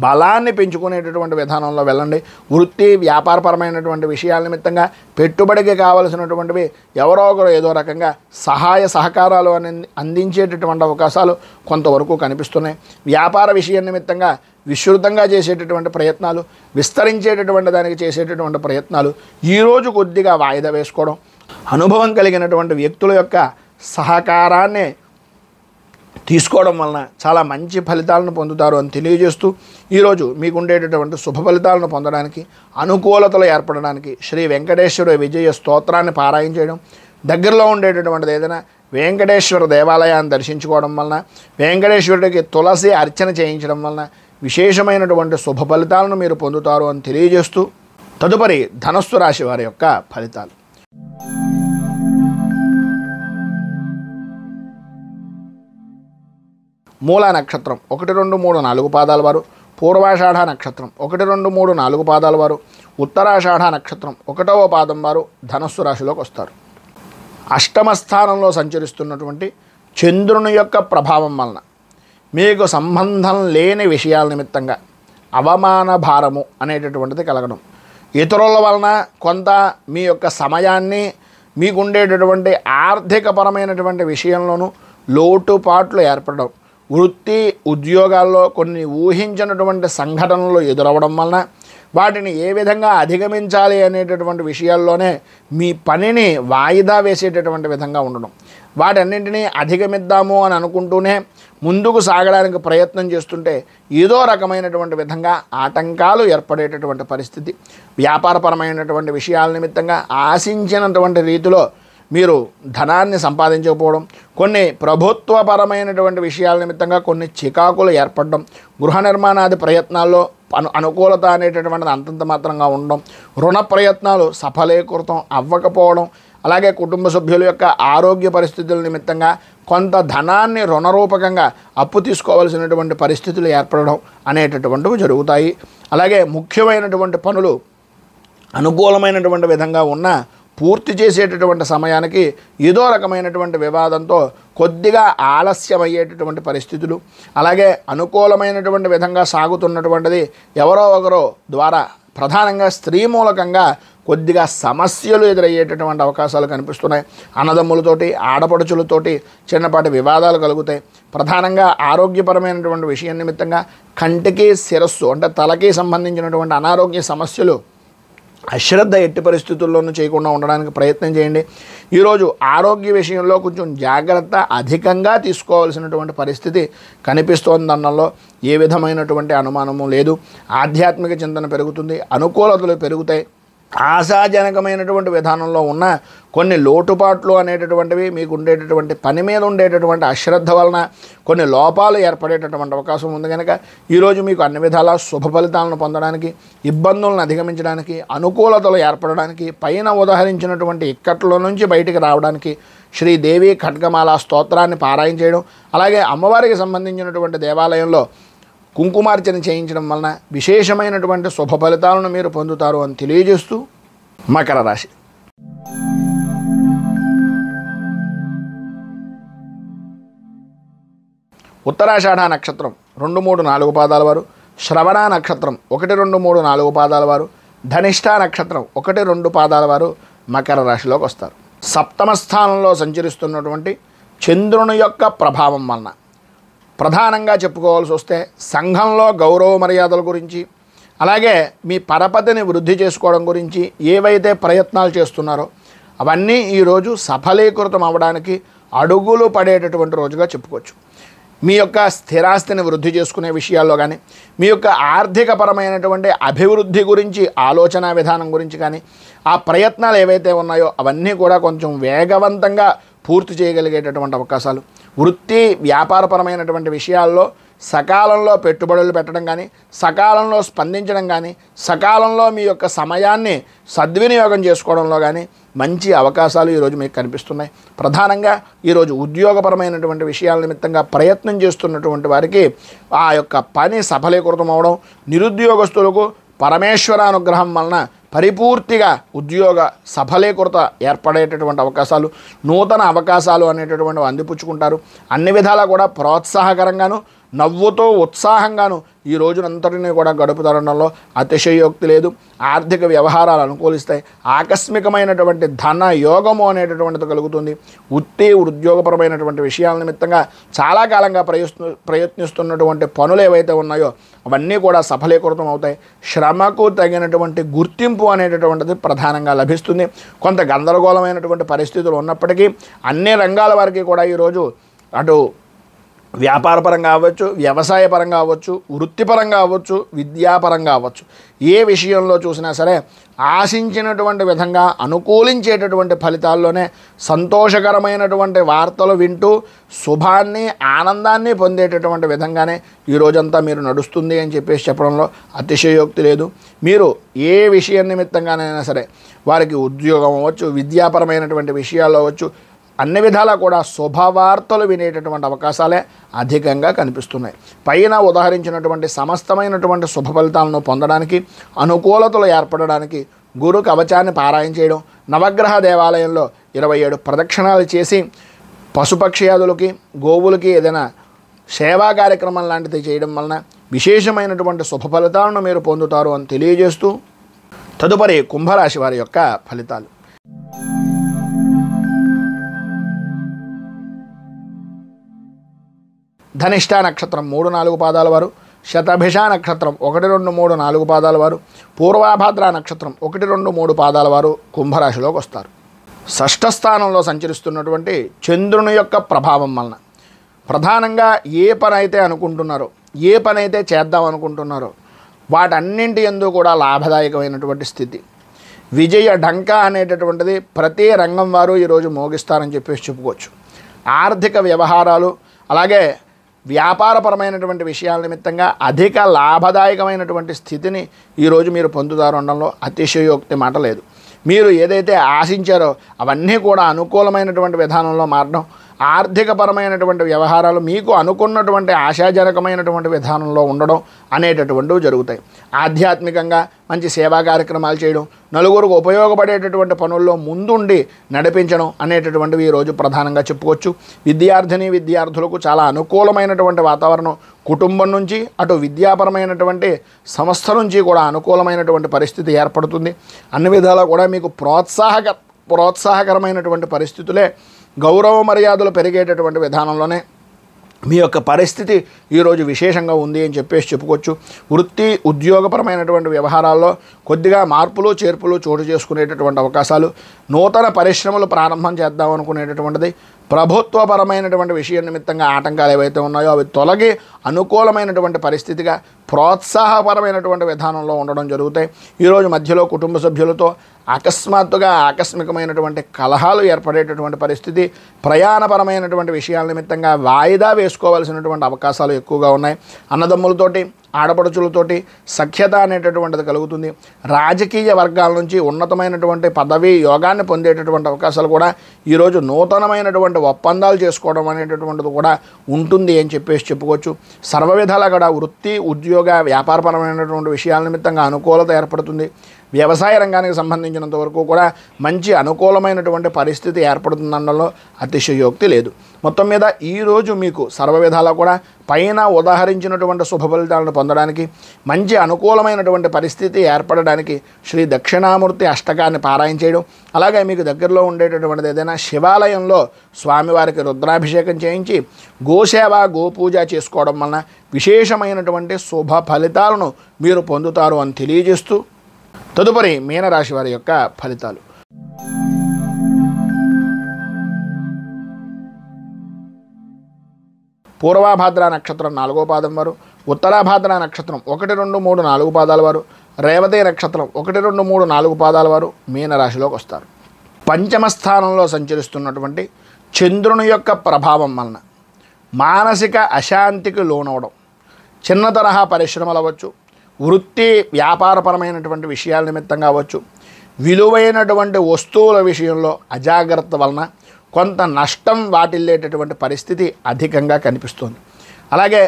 బలాన్ని పెంచుకునేటటువంటి విధానంలో వెళ్ళండి. వృత్తి వ్యాపారపరమైనటువంటి విషయాల నిమిత్తంగా పెట్టుబడికి కావలసినటువంటివి ఎవరో ఒకరు ఏదో రకంగా సహాయ సహకారాలు అందించేటటువంటి అవకాశాలు కొంతవరకు కనిపిస్తున్నాయి. వ్యాపార విషయం నిమిత్తంగా విస్తృతంగా చేసేటటువంటి ప్రయత్నాలు, విస్తరించేటటువంటి దానికి చేసేటటువంటి ప్రయత్నాలు ఈరోజు కొద్దిగా వాయిదా వేసుకోవడం, అనుభవం కలిగినటువంటి వ్యక్తుల యొక్క సహకారాన్ని తీసుకోవడం వలన చాలా మంచి ఫలితాలను పొందుతారు అని తెలియజేస్తూ, ఈరోజు మీకు ఉండేటటువంటి శుభ ఫలితాలను పొందడానికి, అనుకూలతలు ఏర్పడడానికి శ్రీ వెంకటేశ్వర విజయ స్తోత్రాన్ని పారాయణ చేయడం, దగ్గరలో ఉండేటటువంటిది ఏదైనా వెంకటేశ్వర దేవాలయాన్ని దర్శించుకోవడం వలన, వెంకటేశ్వరుడికి తులసి అర్చన చేయించడం వలన విశేషమైనటువంటి శుభ ఫలితాలను మీరు పొందుతారు అని తెలియజేస్తూ, తదుపరి ధనస్సు రాశి వారి యొక్క ఫలితాలు. మూలా నక్షత్రం 1, 2, 3, 4 పాదాల వారు, పూర్వాషాఢ నక్షత్రం 1, 2, 3, 4 పాదాల వారు, ఉత్తరాషాఢ నక్షత్రం 1వ పాదం వారు ధనస్సు రాశిలోకి వస్తారు. అష్టమ స్థానంలో సంచరిస్తున్నటువంటి చంద్రుని యొక్క ప్రభావం వలన మీకు సంబంధం లేని విషయాల నిమిత్తంగా అవమాన భారము అనేటటువంటిది కలగడం, ఇతరుల వలన కొంత మీ యొక్క సమయాన్ని, మీకుండేటటువంటి ఆర్థికపరమైనటువంటి విషయంలోనూ లోటుపాట్లు ఏర్పడడం, వృత్తి ఉద్యోగాల్లో కొన్ని ఊహించినటువంటి సంఘటనలు ఎదురవ్వడం వలన వాటిని ఏ విధంగా అధిగమించాలి అనేటటువంటి విషయాల్లోనే మీ పనిని వాయిదా వేసేటటువంటి విధంగా ఉండడం, వాటన్నింటినీ అధిగమిద్దాము అని అనుకుంటూనే ముందుకు సాగడానికి ప్రయత్నం చేస్తుంటే ఏదో రకమైనటువంటి విధంగా ఆటంకాలు ఏర్పడేటటువంటి పరిస్థితి, వ్యాపారపరమైనటువంటి విషయాల నిమిత్తంగా ఆశించినటువంటి రీతిలో మీరు ధనాన్ని సంపాదించకపోవడం, కొన్ని ప్రభుత్వపరమైనటువంటి విషయాల నిమిత్తంగా కొన్ని చికాకులు ఏర్పడడం, గృహ నిర్మాణాది ప్రయత్నాల్లో అనుకూలత అనేటటువంటిది అంతంత మాత్రంగా ఉండడం, రుణ ప్రయత్నాలు సఫలీకృతం అవ్వకపోవడం, అలాగే కుటుంబ సభ్యుల యొక్క ఆరోగ్య పరిస్థితుల నిమిత్తంగా కొంత ధనాన్ని రుణరూపకంగా అప్పు తీసుకోవాల్సినటువంటి పరిస్థితులు ఏర్పడడం అనేటటువంటివి జరుగుతాయి. అలాగే ముఖ్యమైనటువంటి పనులు అనుకూలమైనటువంటి విధంగా ఉన్న పూర్తి చేసేటటువంటి సమయానికి ఏదో రకమైనటువంటి వివాదంతో కొద్దిగా ఆలస్యమయ్యేటటువంటి పరిస్థితులు, అలాగే అనుకూలమైనటువంటి విధంగా సాగుతున్నటువంటిది ఎవరో ఒకరు ద్వారా ప్రధానంగా స్త్రీ మూలకంగా కొద్దిగా సమస్యలు ఎదురయ్యేటటువంటి అవకాశాలు కనిపిస్తున్నాయి. అన్నదమ్ములతోటి, ఆడపడుచులతోటి చిన్నపాటి వివాదాలు కలుగుతాయి. ప్రధానంగా ఆరోగ్యపరమైనటువంటి విషయం నిమిత్తంగా కంటికి, శిరస్సు అంటే తలకి సంబంధించినటువంటి అనారోగ్య సమస్యలు అశ్రద్ధ ఎట్టి పరిస్థితుల్లోనూ చేయకుండా ఉండడానికి ప్రయత్నం చేయండి. ఈరోజు ఆరోగ్య విషయంలో కొంచెం జాగ్రత్త అధికంగా తీసుకోవాల్సినటువంటి పరిస్థితి కనిపిస్తోందనడంలో ఏ విధమైనటువంటి అనుమానము లేదు. ఆధ్యాత్మిక చింతన పెరుగుతుంది, అనుకూలతలు పెరుగుతాయి. ఆశాజనకమైనటువంటి విధానంలో ఉన్న కొన్ని లోటుపాట్లు అనేటటువంటివి మీకు ఉండేటటువంటి పని మీద ఉండేటటువంటి అశ్రద్ధ వలన కొన్ని లోపాలు ఏర్పడేటటువంటి అవకాశం ఉంది. కనుక ఈరోజు మీకు అన్ని విధాల శుభ ఫలితాలను పొందడానికి, ఇబ్బందులను అధిగమించడానికి, అనుకూలతలు ఏర్పడడానికి, పైన ఉదహరించినటువంటి ఇక్కట్ల నుంచి బయటికి రావడానికి శ్రీదేవి ఖడ్గమాల స్తోత్రాన్ని పారాయణ చేయడం, అలాగే అమ్మవారికి సంబంధించినటువంటి దేవాలయంలో కుంకుమార్చన చేయించడం వలన విశేషమైనటువంటి శుభ ఫలితాలను మీరు పొందుతారు అని తెలియజేస్తూ, మకర రాశి ఉత్తరాషాఢ నక్షత్రం 2, 3, 4 పాదాల వారు, శ్రవణ నక్షత్రం 1, 2, 3, 4 పాదాల వారు, ధనిష్ఠ నక్షత్రం 1, 2 పాదాల వారు మకర రాశిలోకి వస్తారు. సప్తమ స్థానంలో సంచరిస్తున్నటువంటి చంద్రుని యొక్క ప్రభావం వలన ప్రధానంగా చెప్పుకోవాల్సి వస్తే సంఘంలో గౌరవ మర్యాదల గురించి, అలాగే మీ పరపతిని వృద్ధి చేసుకోవడం గురించి ఏవైతే ప్రయత్నాలు చేస్తున్నారో అవన్నీ ఈరోజు సఫలీకృతం అవ్వడానికి అడుగులు పడేటటువంటి రోజుగా చెప్పుకోవచ్చు. మీ యొక్క స్థిరాస్తిని వృద్ధి చేసుకునే విషయాల్లో కానీ, మీ యొక్క ఆర్థికపరమైనటువంటి అభివృద్ధి గురించి ఆలోచన విధానం గురించి కానీ, ఆ ప్రయత్నాలు ఏవైతే ఉన్నాయో అవన్నీ కూడా కొంచెం వేగవంతంగా పూర్తి చేయగలిగేటటువంటి అవకాశాలు, వృత్తి వ్యాపారపరమైనటువంటి విషయాల్లో సకాలంలో పెట్టుబడులు పెట్టడం కానీ, సకాలంలో స్పందించడం కానీ, సకాలంలో మీ యొక్క సమయాన్ని సద్వినియోగం చేసుకోవడంలో కానీ మంచి అవకాశాలు ఈరోజు మీకు కనిపిస్తున్నాయి. ప్రధానంగా ఈరోజు ఉద్యోగపరమైనటువంటి విషయాల నిమిత్తంగా ప్రయత్నం చేస్తున్నటువంటి వారికి ఆ యొక్క పని సఫలీకృతం అవడం, నిరుద్యోగస్తులకు పరమేశ్వర అనుగ్రహం వలన పరిపూర్తిగా ఉద్యోగ సఫలీకృత ఏర్పడేటటువంటి అవకాశాలు, నూతన అవకాశాలు అనేటటువంటివి అందిపుచ్చుకుంటారు. అన్ని విధాలా కూడా ప్రోత్సాహకరంగాను, నవ్వుతో ఉత్సాహంగాను ఈ రోజునంతటినీ కూడా గడుపుతారనడంలో అతిశయోక్తి లేదు. ఆర్థిక వ్యవహారాలు అనుకూలిస్తాయి. ఆకస్మికమైనటువంటి ధన యోగము అనేటటువంటిది కలుగుతుంది. ఉద్యోగపరమైనటువంటి విషయాల నిమిత్తంగా చాలా కాలంగా ప్రయత్నిస్తున్నటువంటి పనులు ఏవైతే ఉన్నాయో అవన్నీ కూడా సఫలీకృతం అవుతాయి. శ్రమకు తగినటువంటి గుర్తింపు అనేటటువంటిది ప్రధానంగా లభిస్తుంది. కొంత గందరగోళమైనటువంటి పరిస్థితులు ఉన్నప్పటికీ అన్ని రంగాల వారికి కూడా ఈరోజు అటు వ్యాపారపరంగా అవ్వచ్చు, వ్యవసాయపరంగా అవ్వచ్చు, వృత్తిపరంగా అవ్వచ్చు, విద్యాపరంగా అవ్వచ్చు, ఏ విషయంలో చూసినా సరే ఆశించినటువంటి విధంగా అనుకూలించేటటువంటి ఫలితాల్లోనే సంతోషకరమైనటువంటి వార్తలు వింటూ శుభాన్ని, ఆనందాన్ని పొందేటటువంటి విధంగానే ఈ రోజంతా మీరు నడుస్తుంది అని చెప్పడంలో అతిశయోక్తి లేదు. మీరు ఏ విషయం నిమిత్తంగానైనా సరే వారికి ఉద్యోగం అవ్వచ్చు, విద్యాపరమైనటువంటి విషయాల్లో అవ్వచ్చు, అన్ని విధాలా కూడా శుభవార్తలు వినేటటువంటి అవకాశాలే అధికంగా కనిపిస్తున్నాయి. పైన ఉదాహరించినటువంటి సమస్తమైనటువంటి శుభ ఫలితాలను పొందడానికి, అనుకూలతలు ఏర్పడడానికి గురు కవచాన్ని పారాయణ చేయడం, నవగ్రహ దేవాలయంలో 27 ప్రదక్షిణాలు చేసి పశుపక్ష్యాదులకి, గోవులకి ఏదైనా సేవా కార్యక్రమం లాంటిది చేయడం వలన విశేషమైనటువంటి శుభ ఫలితాలను మీరు పొందుతారు అని తెలియజేస్తూ తదుపరి కుంభరాశి వారి యొక్క ఫలితాలు. ధనిష్ట నక్షత్రం 3-4 పాదాల వారు, శతభిష నక్షత్రం 1, 2, 3, 4 పాదాల వారు, పూర్వాభాద్ర నక్షత్రం 1, 2, 3 పాదాల వారు కుంభరాశిలోకి వస్తారు. షష్ఠ స్థానంలో సంచరిస్తున్నటువంటి చంద్రుని యొక్క ప్రభావం వలన ప్రధానంగా ఏ పని అయితే అనుకుంటున్నారో, ఏ పని అయితే చేద్దాం అనుకుంటున్నారో వాటన్నింటి యందు కూడా లాభదాయకమైనటువంటి స్థితి, విజయ ఢంక అనేటటువంటిది ప్రతి రంగం వారు ఈరోజు మోగిస్తారని చెప్పుకోవచ్చు. ఆర్థిక వ్యవహారాలు అలాగే వ్యాపారపరమైనటువంటి విషయాల నిమిత్తంగా అధిక లాభదాయకమైనటువంటి స్థితిని ఈరోజు మీరు పొందుతారు అనడంలో అతిశయోక్తి మాట లేదు. మీరు ఏదైతే ఆశించారో అవన్నీ కూడా అనుకూలమైనటువంటి విధానంలో మారడం, ఆర్థికపరమైనటువంటి వ్యవహారాలు మీకు అనుకున్నటువంటి ఆశాజనకమైనటువంటి విధానంలో ఉండడం అనేటటువంటివి జరుగుతాయి. ఆధ్యాత్మికంగా మంచి సేవా కార్యక్రమాలు చేయడం, నలుగురికి ఉపయోగపడేటటువంటి పనుల్లో ముందుండి నడిపించడం అనేటటువంటివి ఈరోజు ప్రధానంగా చెప్పుకోవచ్చు. విద్యార్థులకు చాలా అనుకూలమైనటువంటి వాతావరణం, కుటుంబం నుంచి అటు విద్యాపరమైనటువంటి సంస్థ నుంచి కూడా అనుకూలమైనటువంటి పరిస్థితి ఏర్పడుతుంది. అన్ని విధాలా కూడా మీకు ప్రోత్సాహకరమైనటువంటి పరిస్థితులే, గౌరవ మర్యాదలు పెరిగేటటువంటి విధానంలోనే మీ యొక్క పరిస్థితి ఈరోజు విశేషంగా ఉంది అని చెప్పుకోవచ్చు. వృత్తి ఉద్యోగపరమైనటువంటి వ్యవహారాల్లో కొద్దిగా మార్పులు చేర్పులు చోటు చేసుకునేటటువంటి అవకాశాలు, నూతన పరిశ్రమలు ప్రారంభం చేద్దాం అనుకునేటటువంటిది, ప్రభుత్వపరమైనటువంటి విషయం నిమిత్తంగా ఆటంకాలు ఏవైతే ఉన్నాయో అవి తొలగి అనుకూలమైనటువంటి పరిస్థితిగా ప్రోత్సాహపరమైనటువంటి విధానంలో ఉండడం జరుగుతాయి. ఈరోజు మధ్యలో కుటుంబ సభ్యులతో ఆకస్మికమైనటువంటి కలహాలు ఏర్పడేటటువంటి పరిస్థితి, ప్రయాణపరమైనటువంటి విషయాల నిమిత్తంగా వాయిదా వేసుకోవాల్సినటువంటి అవకాశాలు ఎక్కువగా ఉన్నాయి. అన్నదమ్ములతోటి, ఆడపడుచులతోటి సఖ్యత అనేటటువంటిది కలుగుతుంది. రాజకీయ వర్గాల నుంచి ఉన్నతమైనటువంటి పదవి యోగాన్ని పొందేటటువంటి అవకాశాలు కూడా ఈరోజు నూతనమైనటువంటి ఒప్పందాలు చేసుకోవడం అనేటటువంటిది కూడా ఉంటుంది అని చెప్పుకోవచ్చు. సర్వ విధాలా కూడా వృత్తి ఉద్యోగ వ్యాపారపరమైనటువంటి విషయాల నిమిత్తంగా అనుకూలత ఏర్పడుతుంది. వ్యవసాయ రంగానికి సంబంధించినంత వరకు కూడా మంచి అనుకూలమైనటువంటి పరిస్థితి ఏర్పడుతుందనడంలో అతిశయోక్తి లేదు. మొత్తం మీద ఈరోజు మీకు సర్వ విధాలా కూడా పైన ఉదాహరించినటువంటి శుభ ఫలితాలను పొందడానికి, మంచి అనుకూలమైనటువంటి పరిస్థితి ఏర్పడడానికి శ్రీ దక్షిణామూర్తి అష్టకాన్ని పారాయణ చేయడం, అలాగే మీకు దగ్గరలో ఉండేటటువంటిది ఏదైనా శివాలయంలో స్వామివారికి రుద్రాభిషేకం చేయించి గోసేవ గోపూజ చేసుకోవడం వలన విశేషమైనటువంటి శుభ ఫలితాలను మీరు పొందుతారు అని తెలియజేస్తూ తదుపరి మీనరాశి వారి యొక్క ఫలితాలు. పూర్వాభాద్ర నక్షత్రం 4వ పాదం వారు, ఉత్తరాభాద్ర నక్షత్రం 1, 2, 3, 4 పాదాల వారు, రేవతి నక్షత్రం 1, 2, 3, 4 పాదాల వారు మీనరాశిలోకి వస్తారు. పంచమ స్థానంలో సంచరిస్తున్నటువంటి చంద్రుని యొక్క ప్రభావం వలన మానసిక అశాంతికి లోనవడం, చిన్న తరహా పరిశ్రమలు అవ్వచ్చు, వృత్తి వ్యాపారపరమైనటువంటి విషయాల నిమిత్తంగా అవ్వచ్చు, విలువైనటువంటి వస్తువుల విషయంలో అజాగ్రత్త వలన కొంత నష్టం వాటిల్లేటటువంటి పరిస్థితి అధికంగా కనిపిస్తుంది. అలాగే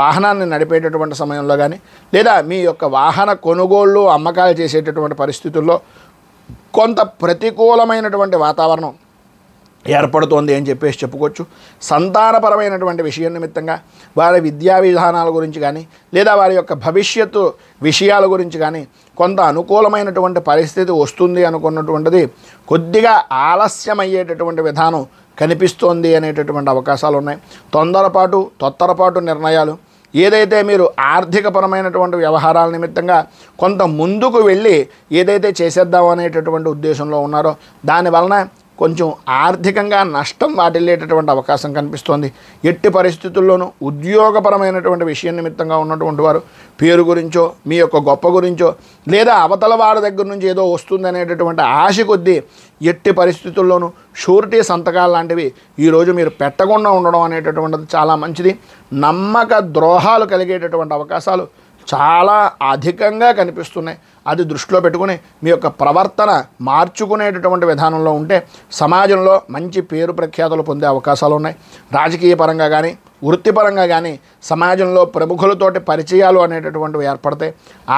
వాహనాన్ని నడిపేటటువంటి సమయంలో కానీ లేదా మీ యొక్క వాహన కొనుగోళ్ళు అమ్మకాలు చేసేటటువంటి పరిస్థితుల్లో కొంత ప్రతికూలమైనటువంటి వాతావరణం ఏర్పడుతోంది అని చెప్పేసి చెప్పుకోవచ్చు. సంతానపరమైనటువంటి విషయం నిమిత్తంగా వారి విద్యా విధానాల గురించి కానీ లేదా వారి యొక్క భవిష్యత్తు విషయాల గురించి కానీ కొంత అనుకూలమైనటువంటి పరిస్థితి వస్తుంది అనుకున్నటువంటిది కొద్దిగా ఆలస్యమయ్యేటటువంటి విధానం కనిపిస్తోంది అనేటటువంటి అవకాశాలు ఉన్నాయి. తొందరపాటు నిర్ణయాలు ఏదైతే మీరు ఆర్థికపరమైనటువంటి వ్యవహారాల నిమిత్తంగా కొంత ముందుకు వెళ్ళి ఏదైతే చేసేద్దాం అనేటటువంటి ఉద్దేశంలో ఉన్నారో దానివలన కొంచెం ఆర్థికంగా నష్టం వాటిల్లేటటువంటి అవకాశం కనిపిస్తోంది. ఎట్టి పరిస్థితుల్లోనూ ఉద్యోగపరమైనటువంటి విషయం నిమిత్తంగా ఉన్నటువంటి వారు పేరు గురించో మీ యొక్క గొప్ప గురించో లేదా అవతల వారి దగ్గర నుంచి ఏదో వస్తుంది అనేటటువంటి ఆశ కొద్దీ ఎట్టి పరిస్థితుల్లోనూ షూరిటీ సంతకాలు లాంటివి ఈరోజు మీరు పెట్టకుండా ఉండడం అనేటటువంటిది చాలా మంచిది. నమ్మక ద్రోహాలు కలిగేటటువంటి అవకాశాలు చాలా అధికంగా కనిపిస్తున్నాయి. అది దృష్టిలో పెట్టుకుని మీ యొక్క ప్రవర్తన మార్చుకునేటటువంటి విధానంలో ఉంటే సమాజంలో మంచి పేరు ప్రఖ్యాతులు పొందే అవకాశాలు ఉన్నాయి. రాజకీయ పరంగా కానీ వృత్తిపరంగా కానీ సమాజంలో ప్రముఖులతోటి పరిచయాలు అనేటటువంటివి ఏర్పడతాయి.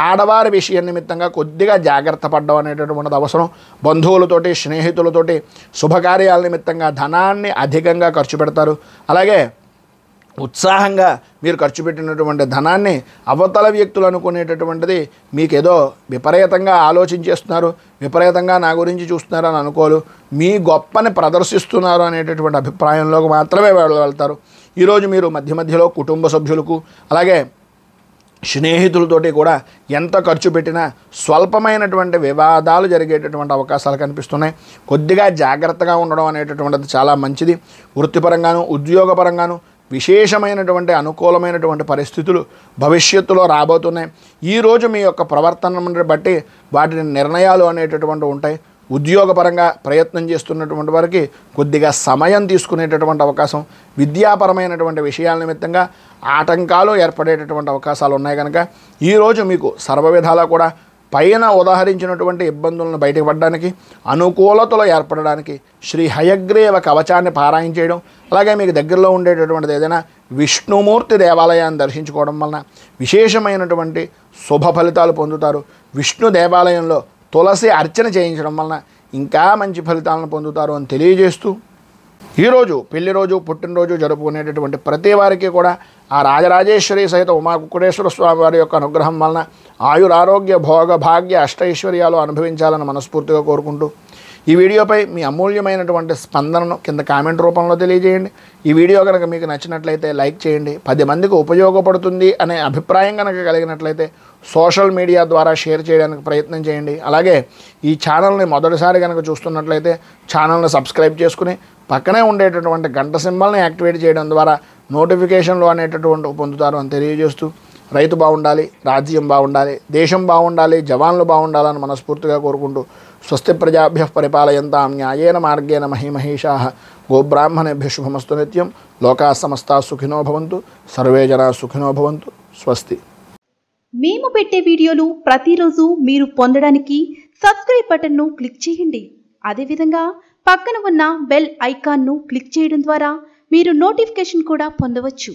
ఆడవారి విషయం నిమిత్తంగా కొద్దిగా జాగ్రత్త పడడం అనేటటువంటిది అవసరం. బంధువులతోటి స్నేహితులతోటి శుభకార్యాల నిమిత్తంగా ధనాన్ని అధికంగా ఖర్చు పెడతారు. అలాగే ఉత్సాహంగా మీరు ఖర్చు పెట్టినటువంటి ధనాన్ని అవతల వ్యక్తులు అనుకునేటటువంటిది మీకేదో విపరీతంగా ఆలోచించేస్తున్నారు, విపరీతంగా నా గురించి చూస్తున్నారు అని అనుకోలు, మీ గొప్పని ప్రదర్శిస్తున్నారు అనేటటువంటి అభిప్రాయంలోకి మాత్రమే వెళ్తారు. ఈరోజు మీరు మధ్యలో కుటుంబ సభ్యులకు అలాగే స్నేహితులతోటి కూడా ఎంత ఖర్చు పెట్టినా స్వల్పమైనటువంటి వివాదాలు జరిగేటటువంటి అవకాశాలు కనిపిస్తున్నాయి. కొద్దిగా జాగ్రత్తగా ఉండడం అనేటటువంటిది చాలా మంచిది. వృత్తిపరంగాను ఉద్యోగపరంగాను విశేషమైనటువంటి అనుకూలమైనటువంటి పరిస్థితులు భవిష్యత్తులో రాబోతున్నాయి. ఈరోజు మీ యొక్క ప్రవర్తనను బట్టి వాటిని నిర్ణయాలు అనేటటువంటివి ఉంటాయి. ఉద్యోగపరంగా ప్రయత్నం చేస్తున్నటువంటి వారికి కొద్దిగా సమయం తీసుకునేటటువంటి అవకాశం, విద్యాపరమైనటువంటి విషయాల నిమిత్తంగా ఆటంకాలు ఏర్పడేటటువంటి అవకాశాలు ఉన్నాయి. కనుక ఈరోజు మీకు సర్వ విధాలా కూడా పైన ఉదాహరించినటువంటి ఇబ్బందులను బయటపడడానికి అనుకూలతలు ఏర్పడడానికి శ్రీ హయగ్రీవ కవచాన్ని పారాయణ చేయడం, అలాగే మీకు దగ్గరలో ఉండేటటువంటిది ఏదైనా విష్ణుమూర్తి దేవాలయాన్ని దర్శించుకోవడం వలన విశేషమైనటువంటి శుభ ఫలితాలు పొందుతారు. విష్ణు దేవాలయంలో తులసి అర్చన చేయించడం వలన ఇంకా మంచి ఫలితాలను పొందుతారు అని తెలియజేస్తూ ఈరోజు పెళ్లి రోజు పుట్టినరోజు జరుపుకునేటటువంటి ప్రతి వారికి కూడా ఆ రాజరాజేశ్వరి సహిత ఉమా కుక్కుటేశ్వర స్వామి వారి యొక్క అనుగ్రహం వలన ఆయురారోగ్య భోగ భాగ్య అష్టైశ్వర్యాలు అనుభవించాలని మనస్ఫూర్తిగా కోరుకుంటూ ఈ వీడియోపై మీ అమూల్యమైనటువంటి స్పందనను కింద కామెంట్ రూపంలో తెలియజేయండి. ఈ వీడియో కనుక మీకు నచ్చినట్లయితే లైక్ చేయండి. 10 మందికి ఉపయోగపడుతుంది అనే అభిప్రాయం కనుక కలిగినట్లయితే సోషల్ మీడియా ద్వారా షేర్ చేయడానికి ప్రయత్నం చేయండి. అలాగే ఈ ఛానల్ని మొదటిసారి కనుక చూస్తున్నట్లయితే ఛానల్ని సబ్స్క్రైబ్ చేసుకుని పక్కనే ఉండేటటువంటి గంట సింబల్ని యాక్టివేట్ చేయడం ద్వారా నోటిఫికేషన్లు అనేటటువంటి పొందుతారు అని తెలియజేస్తూ రైతు బాగుండాలి, రాజ్యం బాగుండాలి, దేశం బాగుండాలి, జవాన్లు బాగుండాలని మనస్ఫూర్తిగా కోరుకుంటూ స్వస్తి ప్రజాభ్య పరిపాలయంతాం న్యాయేన మార్గేణ మహిమహేషాః గోబ్రాహ్మణేభ్యః శుభమస్తు నిత్యం. లోకా సమస్తా సుఖినో భవంతు, సర్వే జనా సుఖినో భవంతు. స్వస్తి. మేము పెట్టే వీడియోలు ప్రతిరోజు మీరు పొందడానికి సబ్స్క్రైబ్ బటన్ను క్లిక్ చేయండి. అదేవిధంగా పక్కన ఉన్న బెల్ ఐకాన్ను క్లిక్ చేయడం ద్వారా మీరు నోటిఫికేషన్ కూడా పొందవచ్చు.